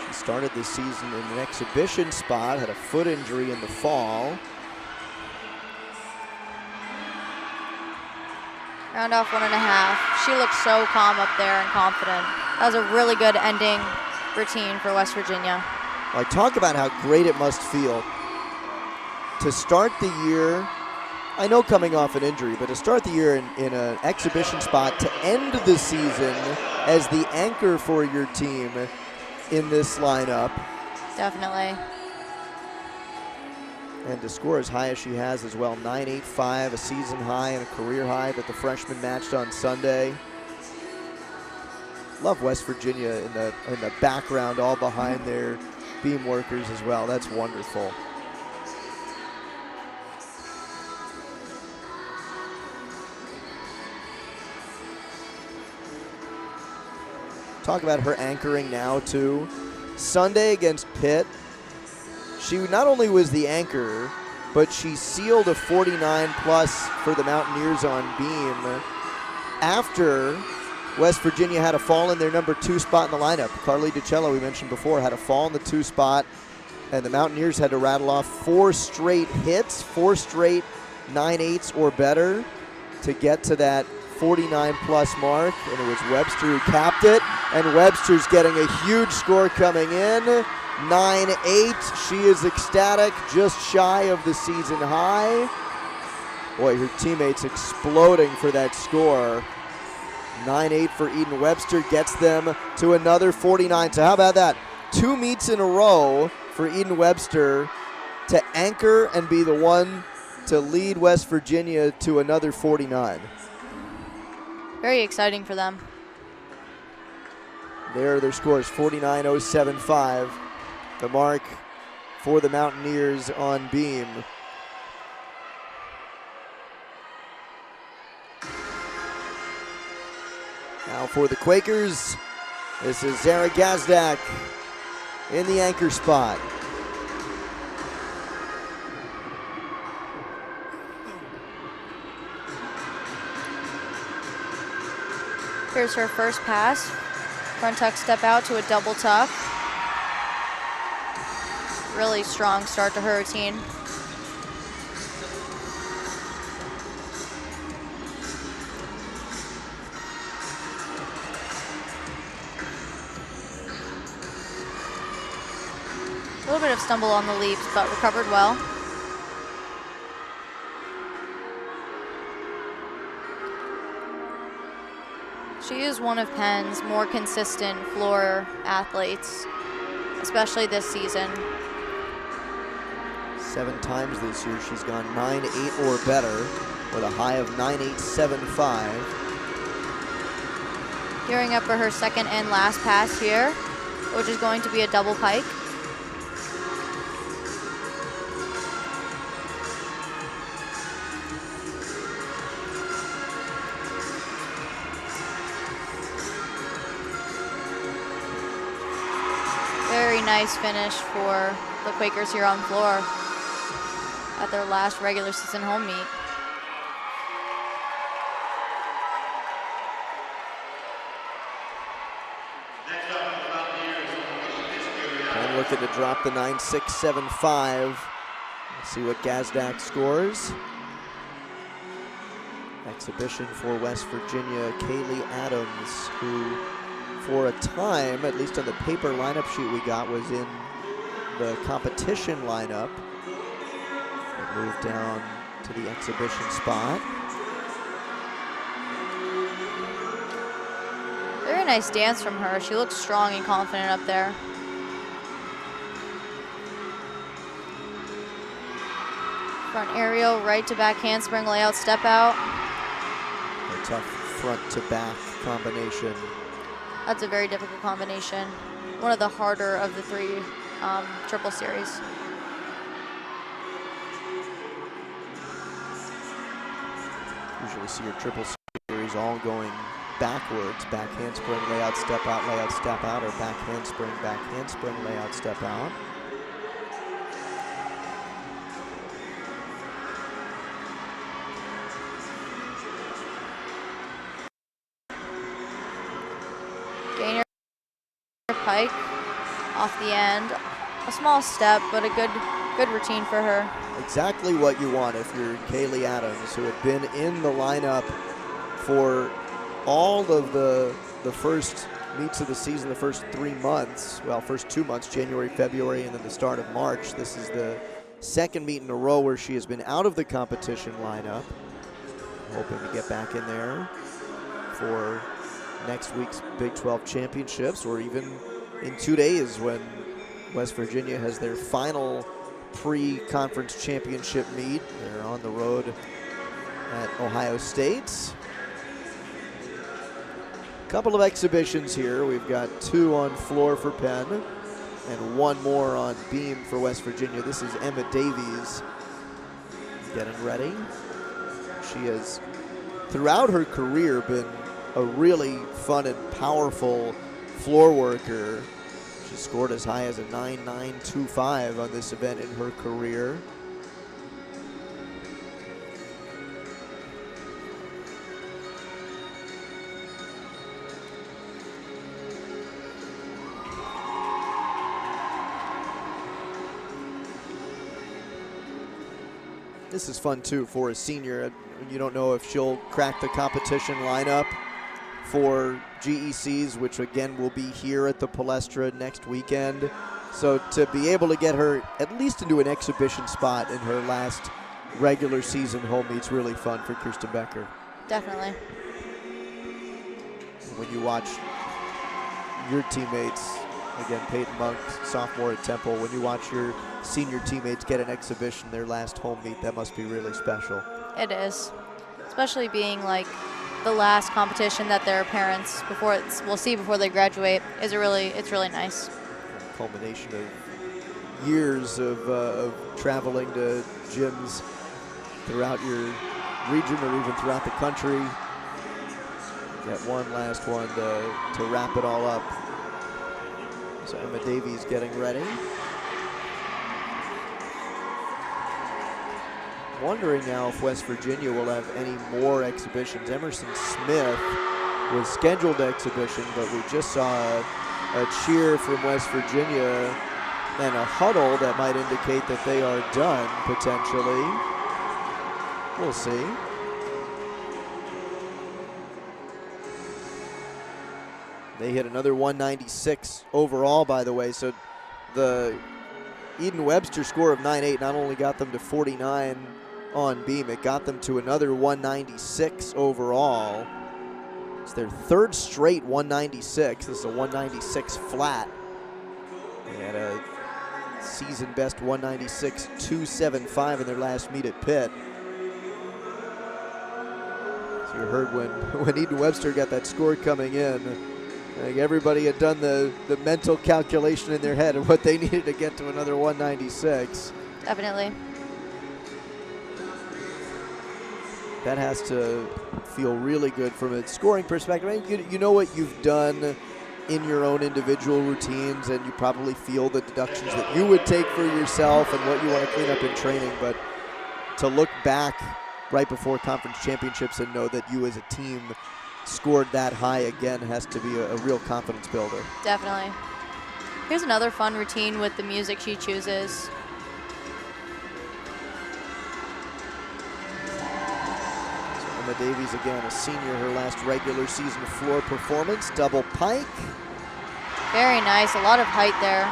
She started this season in an exhibition spot, had a foot injury in the fall. Round off 1.5. She looked so calm up there and confident. That was a really good ending routine for West Virginia. Well, I talk about how great it must feel to start the year, I know coming off an injury, but to start the year in an exhibition spot, to end the season as the anchor for your team in this lineup. Definitely. And to score as high as she has as well, 9.85, a season high and a career high that the freshman matched on Sunday. Love West Virginia in the background, all behind their beam workers as well. That's wonderful. Talk about her anchoring now too. Sunday against Pitt, she not only was the anchor, but she sealed a 49 plus for the Mountaineers on beam after West Virginia had a fall in their number 2 spot in the lineup. Carly DiCello, we mentioned before, had a fall in the 2 spot, and the Mountaineers had to rattle off 4 straight hits, 4 straight 9.8s or better to get to that 49 plus mark, and it was Webster who capped it, and Webster's getting a huge score coming in. 9.8, she is ecstatic, just shy of the season high. Boy, her teammates exploding for that score. 9.8 for Eden Webster gets them to another 49. So how about that? 2 meets in a row for Eden Webster to anchor and be the one to lead West Virginia to another 49. Very exciting for them. There are their scores, 49.075. The mark for the Mountaineers on beam. Now for the Quakers, this is Zara Gazdak in the anchor spot. Here's her first pass. Front tuck step out to a double tuck. Really strong start to her routine. bit of stumble on the leaps, but recovered well. She is one of Penn's more consistent floor athletes, especially this season. 7 times this year she's gone 9.8 or better with a high of 9.875. Gearing up for her second and last pass here, which is going to be a double pike. Very nice finish for the Quakers here on floor at their last regular season home meet. And looking to drop the 9.675. Let's see what Gazdak scores. Exhibition for West Virginia, Kaylee Adams, who for a time, at least on the paper lineup sheet we got, was in the competition lineup. Moved down to the exhibition spot. Very nice dance from her. She looks strong and confident up there. Front aerial, right to back handspring layout, step out. A tough front to back combination. That's a very difficult combination. One of the harder of the 3 triple series. Usually see your triple series all going backwards. Back handspring, layout, step out, or back handspring, layout, step out. Gainer pike off the end. A small step, but a good routine for her. Exactly what you want if you're Kaylee Adams, who had been in the lineup for all of the first meets of the season, the first 3 months. Well, first 2 months, January, February, and then the start of March. This is the second meet in a row where she has been out of the competition lineup. Hoping to get back in there for next week's Big 12 championships, or even in 2 days when West Virginia has their final pre-conference championship meet. They're on the road at Ohio State. Couple of exhibitions here. We've got 2 on floor for Penn and 1 more on beam for West Virginia. This is Emma Davies getting ready. She has, throughout her career, been a really fun and powerful floor worker. She scored as high as a 9.925 on this event in her career. This is fun too for a senior. You don't know if she'll crack the competition lineup for GECs, which again will be here at the Palestra next weekend. So to be able to get her at least into an exhibition spot in her last regular season home meet's really fun for Kirsten Becker. Definitely. When you watch your teammates, again, Peyton Monk, sophomore at Temple, when you watch your senior teammates get an exhibition their last home meet, that must be really special. It is, especially being like the last competition that their parents will see before they graduate. It's really nice. A culmination of years of traveling to gyms throughout your region or even throughout the country. That one last one to wrap it all up. So Emma Davies getting ready. Wondering now if West Virginia will have any more exhibitions. Emerson Smith was scheduled to exhibition, but we just saw a cheer from West Virginia and a huddle that might indicate that they are done, potentially. We'll see. They hit another 196 overall, by the way, so the Eden Webster's score of 9.8 not only got them to 49 on beam, it got them to another 196 overall. It's their third straight 196. This is a 196 flat. They had a season best 196.275 in their last meet at Pitt. So you heard when Eden Webster got that score coming in, I think everybody had done the mental calculation in their head of what they needed to get to another 196. Definitely. That has to feel really good from a scoring perspective. I mean, you know what you've done in your own individual routines, and you probably feel the deductions that you would take for yourself and what you want to clean up in training. But to look back right before conference championships and know that you as a team scored that high again has to be a real confidence builder. Definitely. Here's another fun routine with the music she chooses. Emma Davies, again, a senior, her last regular season floor performance, double pike. Very nice, a lot of height there.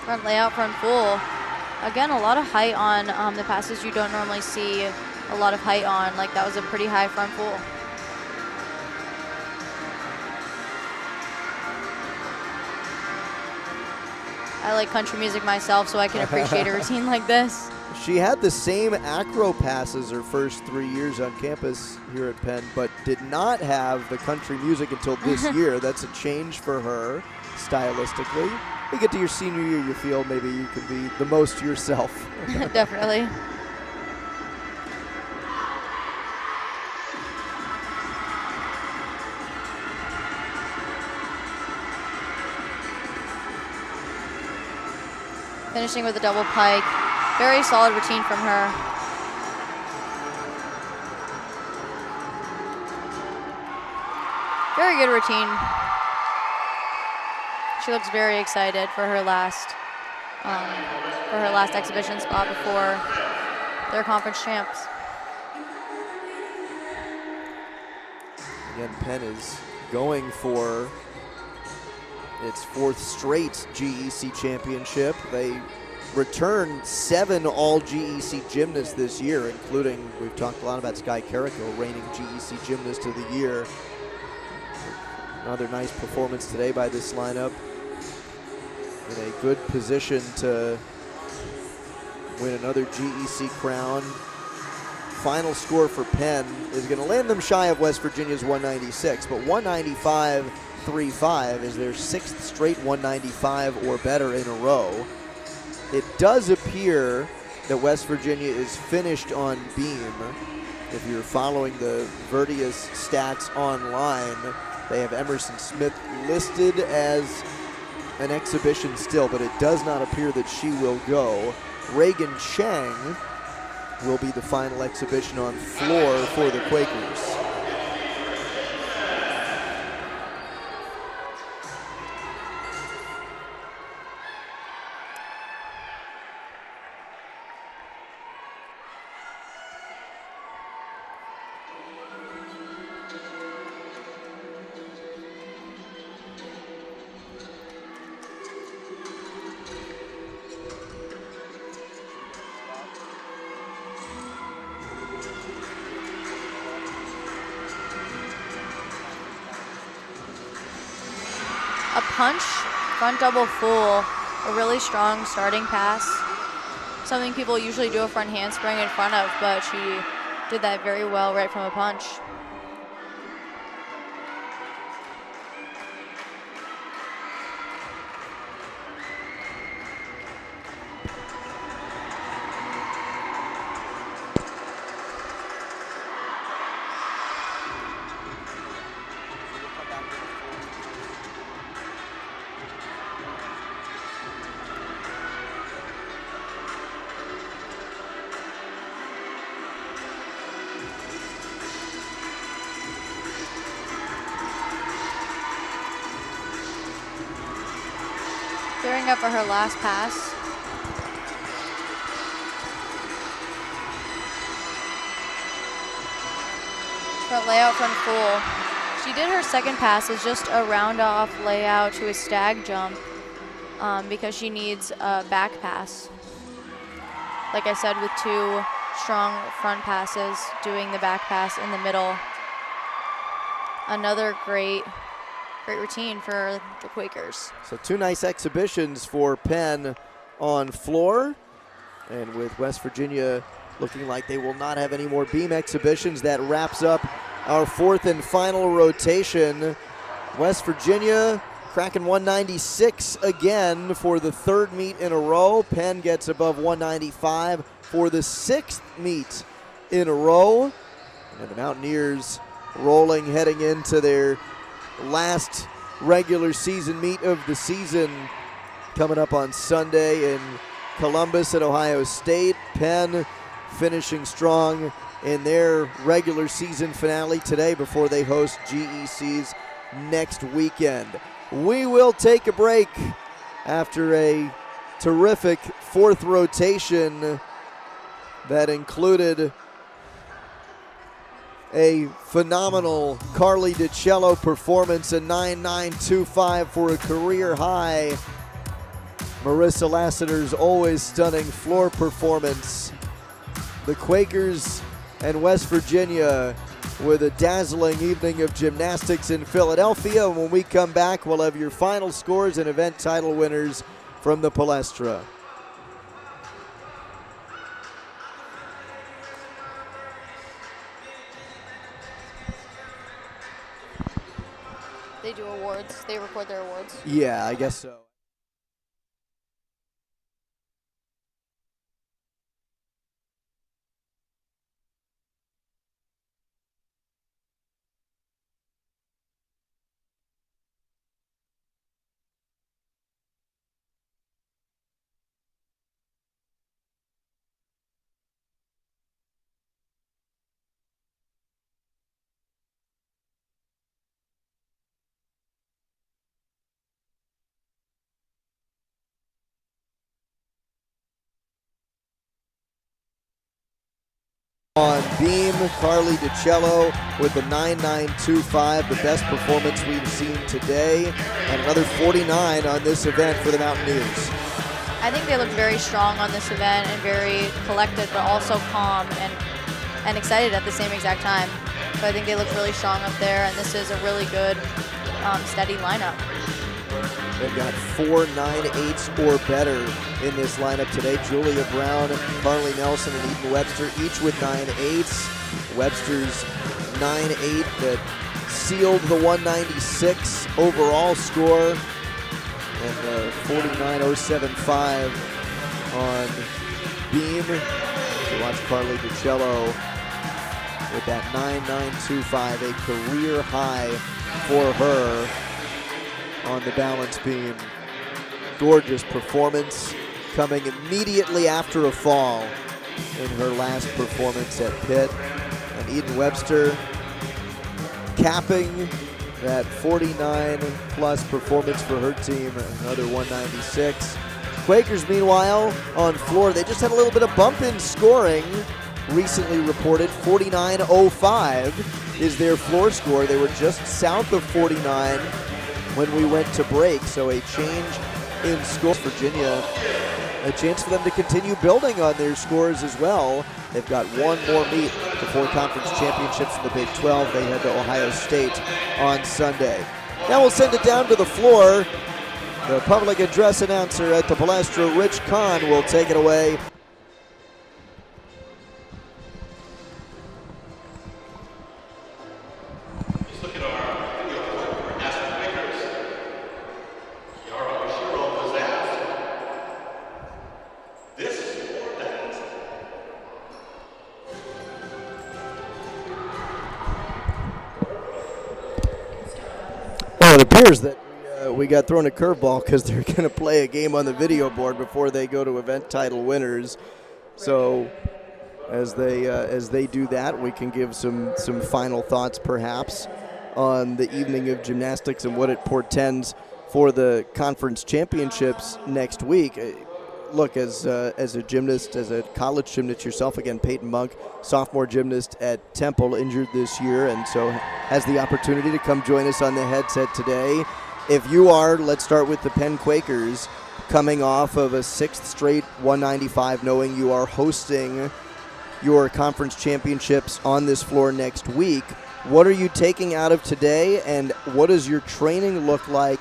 Front layout, front full. Again, a lot of height on the passes you don't normally see a lot of height on. Like, that was a pretty high front full. I like country music myself, so I can appreciate a routine like this. She had the same acro passes her first 3 years on campus here at Penn, but did not have the country music until this year. That's a change for her stylistically. You get to your senior year, you feel maybe you can be the most yourself. Definitely. Finishing with a double pike. Very solid routine from her. Very good routine. She looks very excited for her last exhibition spot before their conference champs. Again, Penn is going for its fourth straight GEC championship. They returned 7 all-GEC gymnasts this year, including, we've talked a lot about Sky Carrico, reigning GEC gymnast of the year. Another nice performance today by this lineup. In a good position to win another GEC crown. Final score for Penn is going to land them shy of West Virginia's 196, but 195.35 is their 6th straight 195 or better in a row. It does appear that West Virginia is finished on beam. If you're following the Verdius stats online, they have Emerson Smith listed as an exhibition still, but it does not appear that she will go. Reagan Chang will be the final exhibition on floor for the Quakers. A punch, front double full, a really strong starting pass. Something people usually do a front handspring in front of, but she did that very well right from a punch. Gearing up for her last pass. Front layout, front full. She did her second pass as just a round off layout to a stag jump because she needs a back pass. Like I said, with 2 strong front passes, doing the back pass in the middle. Another great routine for the Quakers. So 2 nice exhibitions for Penn on floor. And with West Virginia looking like they will not have any more beam exhibitions, that wraps up our 4th and final rotation. West Virginia cracking 196 again for the 3rd meet in a row. Penn gets above 195 for the 6th meet in a row. And the Mountaineers rolling, heading into their last regular season meet of the season coming up on Sunday in Columbus at Ohio State. Penn finishing strong in their regular season finale today before they host GEC's next weekend. We will take a break after a terrific 4th rotation that included a phenomenal Carly DiCello performance, a 9.925 for a career high. Marissa Lassiter's always stunning floor performance. The Quakers and West Virginia with a dazzling evening of gymnastics in Philadelphia. And when we come back, we'll have your final scores and event title winners from the Palestra. They do awards. They record their awards. Yeah, I guess so. On beam, Carly DiCello with the 9.925, the best performance we've seen today, and another 49 on this event for the Mountaineers. I think they looked very strong on this event and very collected, but also calm and excited at the same exact time. So I think they looked really strong up there, and this is a really good, steady lineup. They've got 4 9.8s or better in this lineup today. Julia Brown, Carly Nelson, and Eden Webster, each with 9.8s. Webster's 9.8 that sealed the 196 overall score, and 49.075 on beam. So watch Carly DiCello with that 9.925, a career high for her on the balance beam. Gorgeous performance coming immediately after a fall in her last performance at Pitt. And Eden Webster capping that 49-plus performance for her team, another 196. Quakers, meanwhile, on floor, they just had a little bit of bump in scoring. Recently reported 49.05 is their floor score. They were just south of 49 when we went to break, so a change in score. Virginia, a chance for them to continue building on their scores as well. They've got one more meet before conference championships in the Big 12. They head to Ohio State on Sunday. Now we'll send it down to the floor. The public address announcer at the Palestra, Rich Kahn, will take it away. It appears that we got thrown a curveball because they're going to play a game on the video board before they go to event title winners. So as they do that, we can give some final thoughts perhaps on the evening of gymnastics and what it portends for the conference championships next week. look, as a gymnast, as a college gymnast yourself, again, Peyton Monk, sophomore gymnast at Temple, injured this year, and so has the opportunity to come join us on the headset today. If you are, let's start with the Penn Quakers, coming off of a 6th straight 195, knowing you are hosting your conference championships on this floor next week. What are you taking out of today, and what does your training look like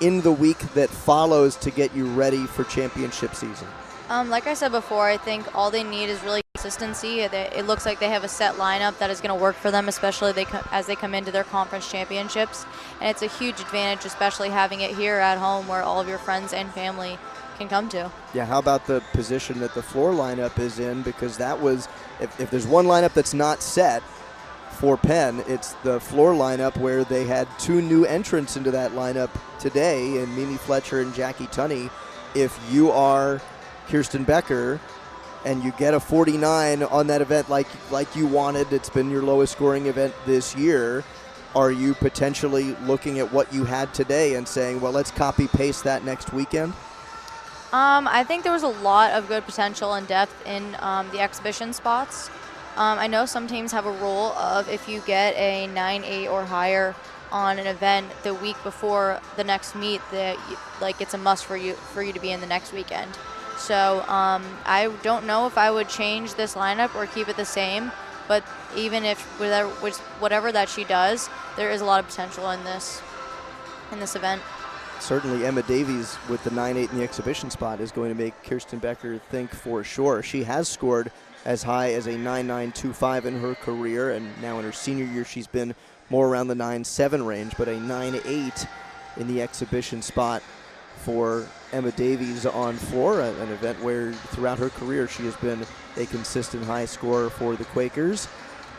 in the week that follows to get you ready for championship season? Like I said before, I think all they need is really consistency. It looks like they have a set lineup that is going to work for them, especially as they come into their conference championships. And it's a huge advantage, especially having it here at home where all of your friends and family can come to. Yeah, how about the position that the floor lineup is in? Because that was, if there's one lineup that's not set for Penn, it's the floor lineup, where they had 2 new entrants into that lineup today, in Mimi Fletcher and Jackie Tunney. If you are Kirsten Becker and you get a 49 on that event like you wanted, it's been your lowest scoring event this year, are you potentially looking at what you had today and saying, well, let's copy paste that next weekend? I think there was a lot of good potential and depth in the exhibition spots. I know some teams have a rule of if you get a 9-8 or higher on an event the week before the next meet, that it's a must for you to be in the next weekend. So I don't know if I would change this lineup or keep it the same, but even if whatever that she does, there is a lot of potential in this event. Certainly Emma Davies with the 9-8 in the exhibition spot is going to make Kirsten Becker think for sure. She has scored as high as a 9.925 in her career, and now in her senior year she's been more around the 9.7 range, but a 9.8 in the exhibition spot for Emma Davies on floor, an event where throughout her career she has been a consistent high scorer for the Quakers.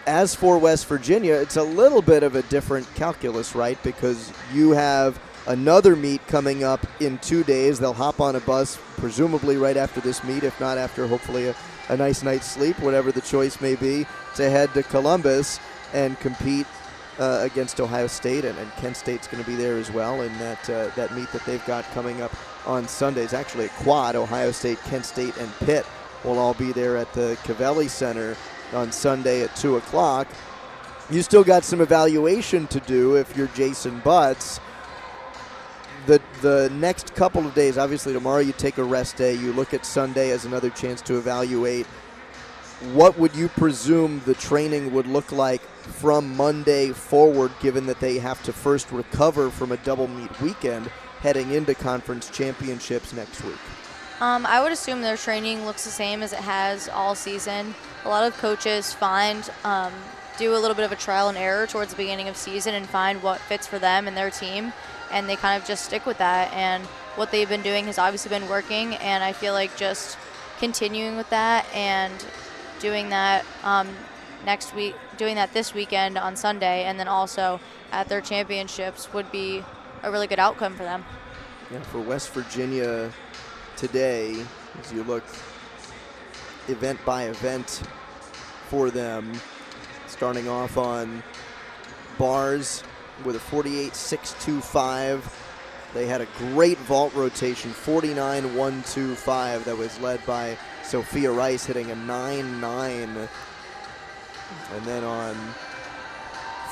As for West Virginia, it's a little bit of a different calculus, right? Because you have another meet coming up in 2 days. They'll hop on a bus, presumably right after this meet, if not after hopefully a nice night's sleep, whatever the choice may be, to head to Columbus and compete against Ohio State, and Kent State's going to be there as well in that meet that they've got coming up on Sunday. It's actually a quad. Ohio State, Kent State, and Pitt will all be there at the Cavelli Center on Sunday at 2 o'clock. You still got some evaluation to do if you're Jason Butts. The next couple of days, obviously tomorrow you take a rest day. You look at Sunday as another chance to evaluate. What would you presume the training would look like from Monday forward, given that they have to first recover from a double meet weekend heading into conference championships next week? I would assume their training looks the same as it has all season. A lot of coaches do a little bit of a trial and error towards the beginning of season and find what fits for them and their team, and they kind of just stick with that. And what they've been doing has obviously been working, and I feel like just continuing with that and doing that next week, doing that this weekend on Sunday, and then also at their championships would be a really good outcome for them. Yeah, for West Virginia today, as you look event by event for them, starting off on bars with a 48.625. They had a great vault rotation, 49.125, that was led by Sophia Rice hitting a 9.9. And then on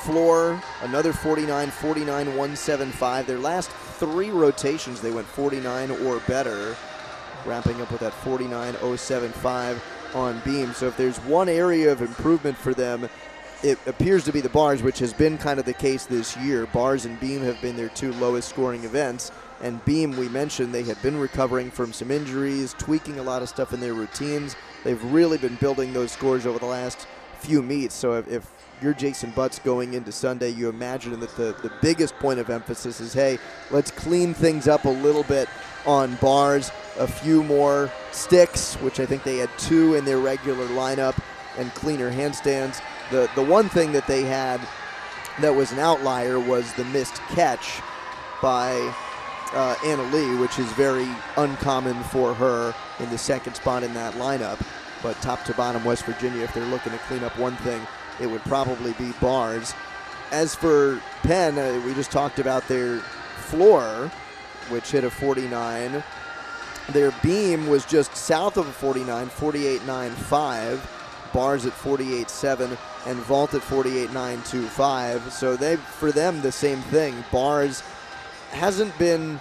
floor, another 49.175. Their last 3 rotations, they went 49 or better, wrapping up with that 49.075 on beam. So if there's one area of improvement for them, it appears to be the bars, which has been kind of the case this year. Bars and beam have been their 2 lowest scoring events. And beam, we mentioned, they had been recovering from some injuries, tweaking a lot of stuff in their routines. They've really been building those scores over the last few meets. So if you're Jason Butts going into Sunday, you imagine that the biggest point of emphasis is, hey, let's clean things up a little bit on bars, a few more sticks, which I think they had 2 in their regular lineup, and cleaner handstands. The one thing that they had that was an outlier was the missed catch by Anna Lee, which is very uncommon for her in the second spot in that lineup. But top to bottom, West Virginia, if they're looking to clean up one thing, it would probably be bars. As for Penn, we just talked about their floor, which hit a 49. Their beam was just south of a 49, 48.95. Bars at 48.7 and vault at 48.925. So for them, the same thing. Bars hasn't been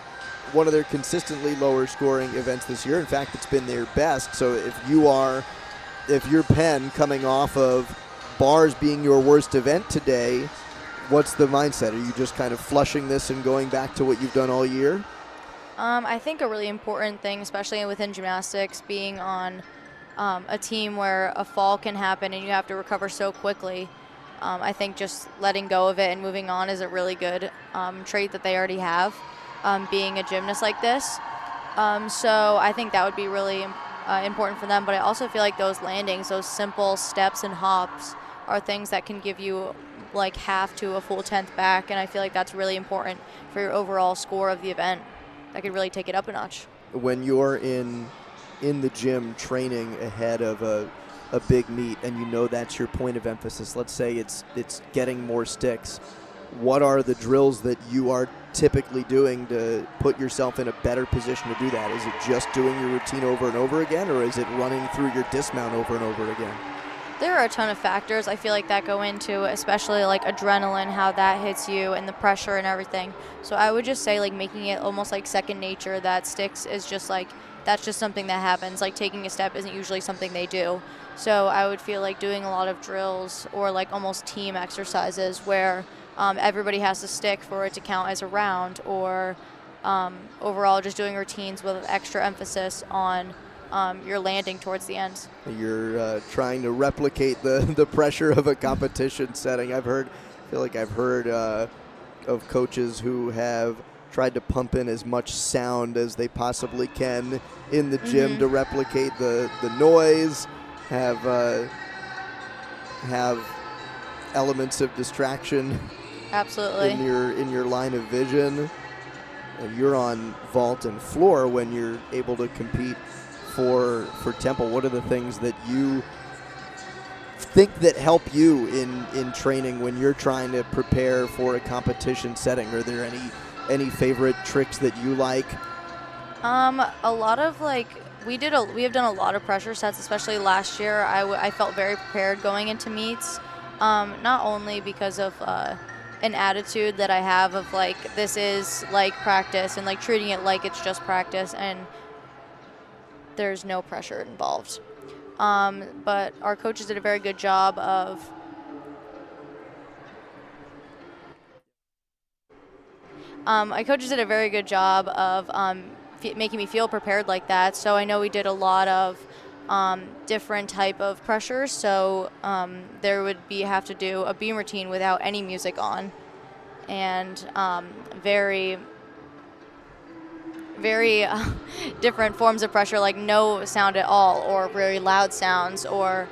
one of their consistently lower scoring events this year. In fact, it's been their best. So if you're Penn coming off of bars being your worst event today, what's the mindset? Are you just kind of flushing this and going back to what you've done all year? I think a really important thing, especially within gymnastics, being on a team where a fall can happen and you have to recover so quickly. I think just letting go of it and moving on is a really good trait that they already have, being a gymnast like this. So I think that would be really important for them. But I also feel like those landings, those simple steps and hops, are things that can give you like half to a full tenth back, and I feel like that's really important for your overall score of the event. That could really take it up a notch. When you're in the gym training ahead of a big meet and you know that's your point of emphasis, let's say it's getting more sticks, what are the drills that you are typically doing to put yourself in a better position to do that? Is it just doing your routine over and over again, or is it running through your dismount over and over again? There are a ton of factors I feel like that go into, especially like adrenaline, how that hits you, and the pressure and everything. So I would just say like making it almost like second nature, that sticks is just like, that's just something that happens. Like taking a step isn't usually something they do. So I would feel like doing a lot of drills or like almost team exercises where everybody has to stick for it to count as a round, or overall just doing routines with extra emphasis on your landing towards the end. You're trying to replicate the pressure of a competition setting. I feel like I've heard of coaches who have tried to pump in as much sound as they possibly can in the gym to replicate the noise, have elements of distraction. Absolutely. in your line of vision. And you're on vault and floor when you're able to compete for Temple. What are the things that you think that help you in training when you're trying to prepare for a competition setting? Are there any favorite tricks that you like? A lot of like we have done a lot of pressure sets, especially last year. I felt very prepared going into meets, not only because of an attitude that I have of like this is like practice and like treating it like it's just practice and there's no pressure involved. But our coaches did a very good job of making me feel prepared like that. So I know we did a lot of different type of pressures. So there would have to do a beam routine without any music on, and very different forms of pressure, like no sound at all, or very loud sounds, or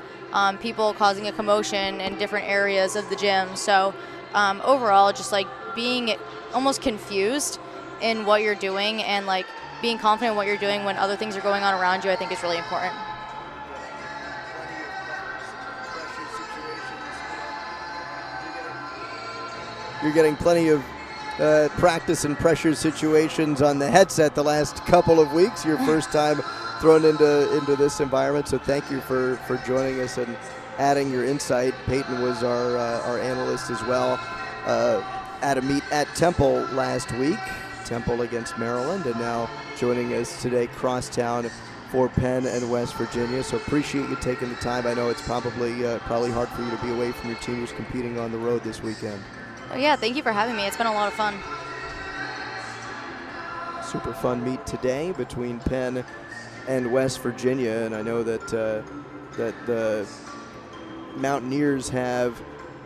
people causing a commotion in different areas of the gym. So overall, just like being almost confused in what you're doing and like being confident in what you're doing when other things are going on around you, I think is really important. You're getting plenty of practice and pressure situations on the headset the last couple of weeks. Your first time thrown into this environment, so thank you for joining us and adding your insight. Peyton was our analyst as well at a meet at Temple last week, Temple against Maryland, and now joining us today crosstown for Penn and West Virginia. So appreciate you taking the time. I know it's probably hard for you to be away from your team who's competing on the road this weekend. Oh yeah, thank you for having me. It's been a lot of fun. Super fun meet today between Penn and West Virginia, and I know that the Mountaineers have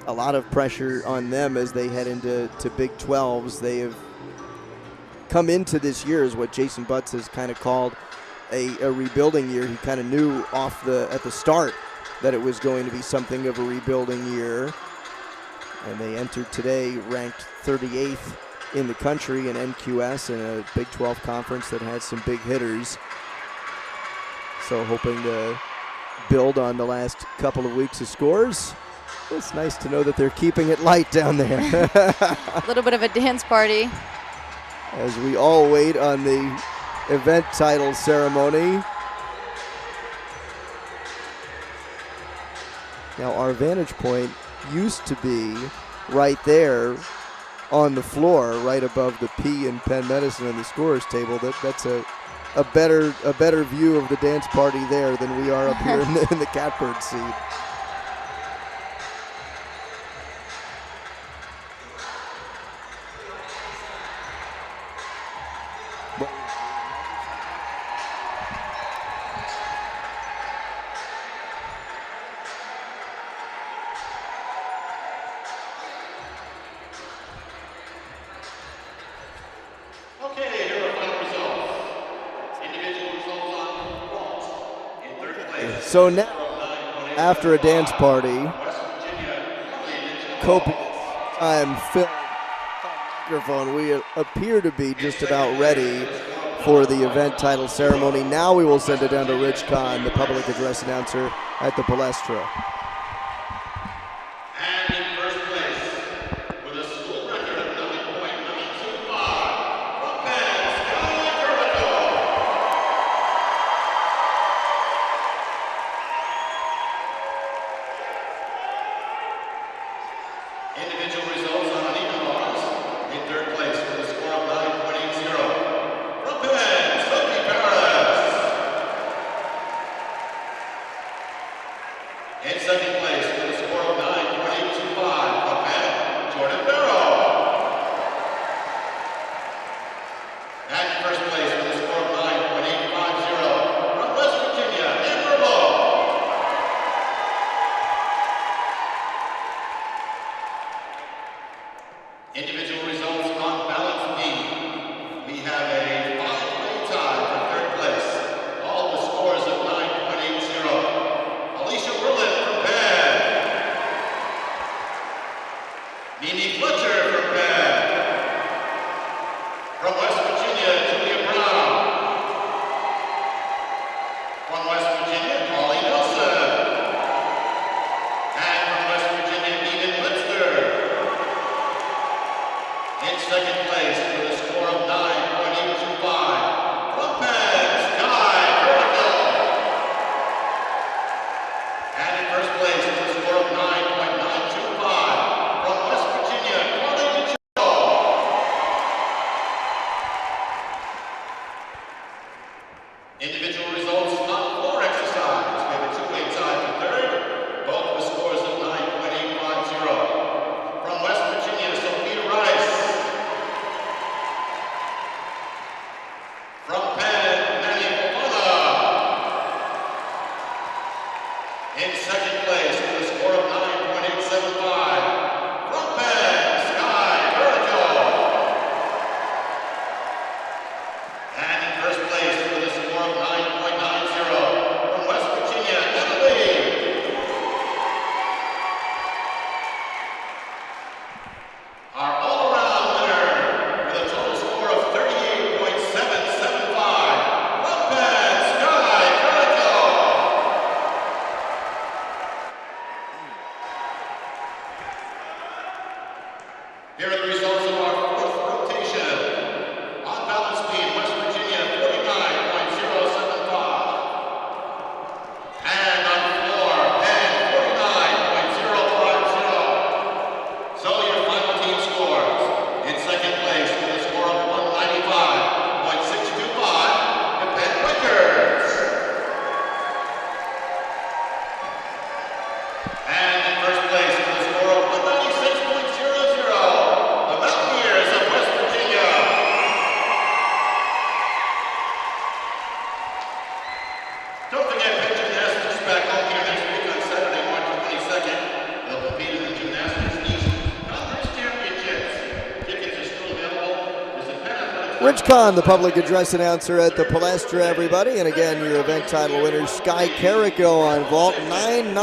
a lot of pressure on them as they head into Big 12s. They have come into this year as what Jason Butts has kind of called a rebuilding year. He kind of knew at the start that it was going to be something of a rebuilding year. And they entered today ranked 38th in the country in NQS in a Big 12 conference that has some big hitters. So hoping to build on the last couple of weeks of scores. It's nice to know that they're keeping it light down there. A little bit of a dance party. As we all wait on the event title ceremony. Now our vantage point used to be right there on the floor, right above the P in Penn Medicine and the scorer's table. That's a better view of the dance party there than we are up here in the catbird seat. Okay, here are final results. Individual results on vault. In third place, So now, after a dance party, West Virginia, copious time filled microphone, we appear to be just about ready for the event title ceremony. Now we will send it down to Rich Kahn, the public address announcer at the Palestra. and in first place, with a school record of 9.925, from Penn, Sky Vertical. Individual results on uneven bars. In third place with a score of 9.80, from Penn, Sophie Paris. In second place with a score of 9.825, from Penn, Jordan Barrow. And in first place with a score of 9.850, from West Virginia, Amber Lowe. Individual results on balance B. We have a 5-way tie for third place, all with scores of 9.80. Alicia Berlin from Penn. Nene Fletcher from Penn. From West Virginia, Julia Brown. From West Virginia, Polly Nelson. And from West Virginia, Eden Litzner. In second place with a score of 9.825, from Penn, Sky Vertical. And in first place with a score of 9.925, from West Virginia, Carly Michelle. Individual results on floor exercise. We have a 2-way tie for third, both with scores of 9.850. From West Virginia, Sophia Rice. From Penn, Manny Fofana. In second place with a score of 9.875, from Penn, Sky Vertical. And in first place with a score of 9.90, from West Virginia, Emily. Our all-around winner with a total score of 38.775, from Penn, Sky Vertical. Here are the results of our fourth rotation. On balance beam, West Virginia, 49.075. And on floor, Penn, 49.050. So your final team scores. In second place with a score of 195.625, the Penn Records. And in first place with a score of 196.00, the Mountaineers of West Virginia. Don't forget Penn Gymnastics back home here next week on Saturday, March 22nd. They'll compete in the Gymnastics East Conference Championships. Tickets are still available. Visit Penn Athletics. Rich Kahn, the public address announcer at the Palestra, everybody. And again, your event title winners, Sky Carrico on vault 9-9.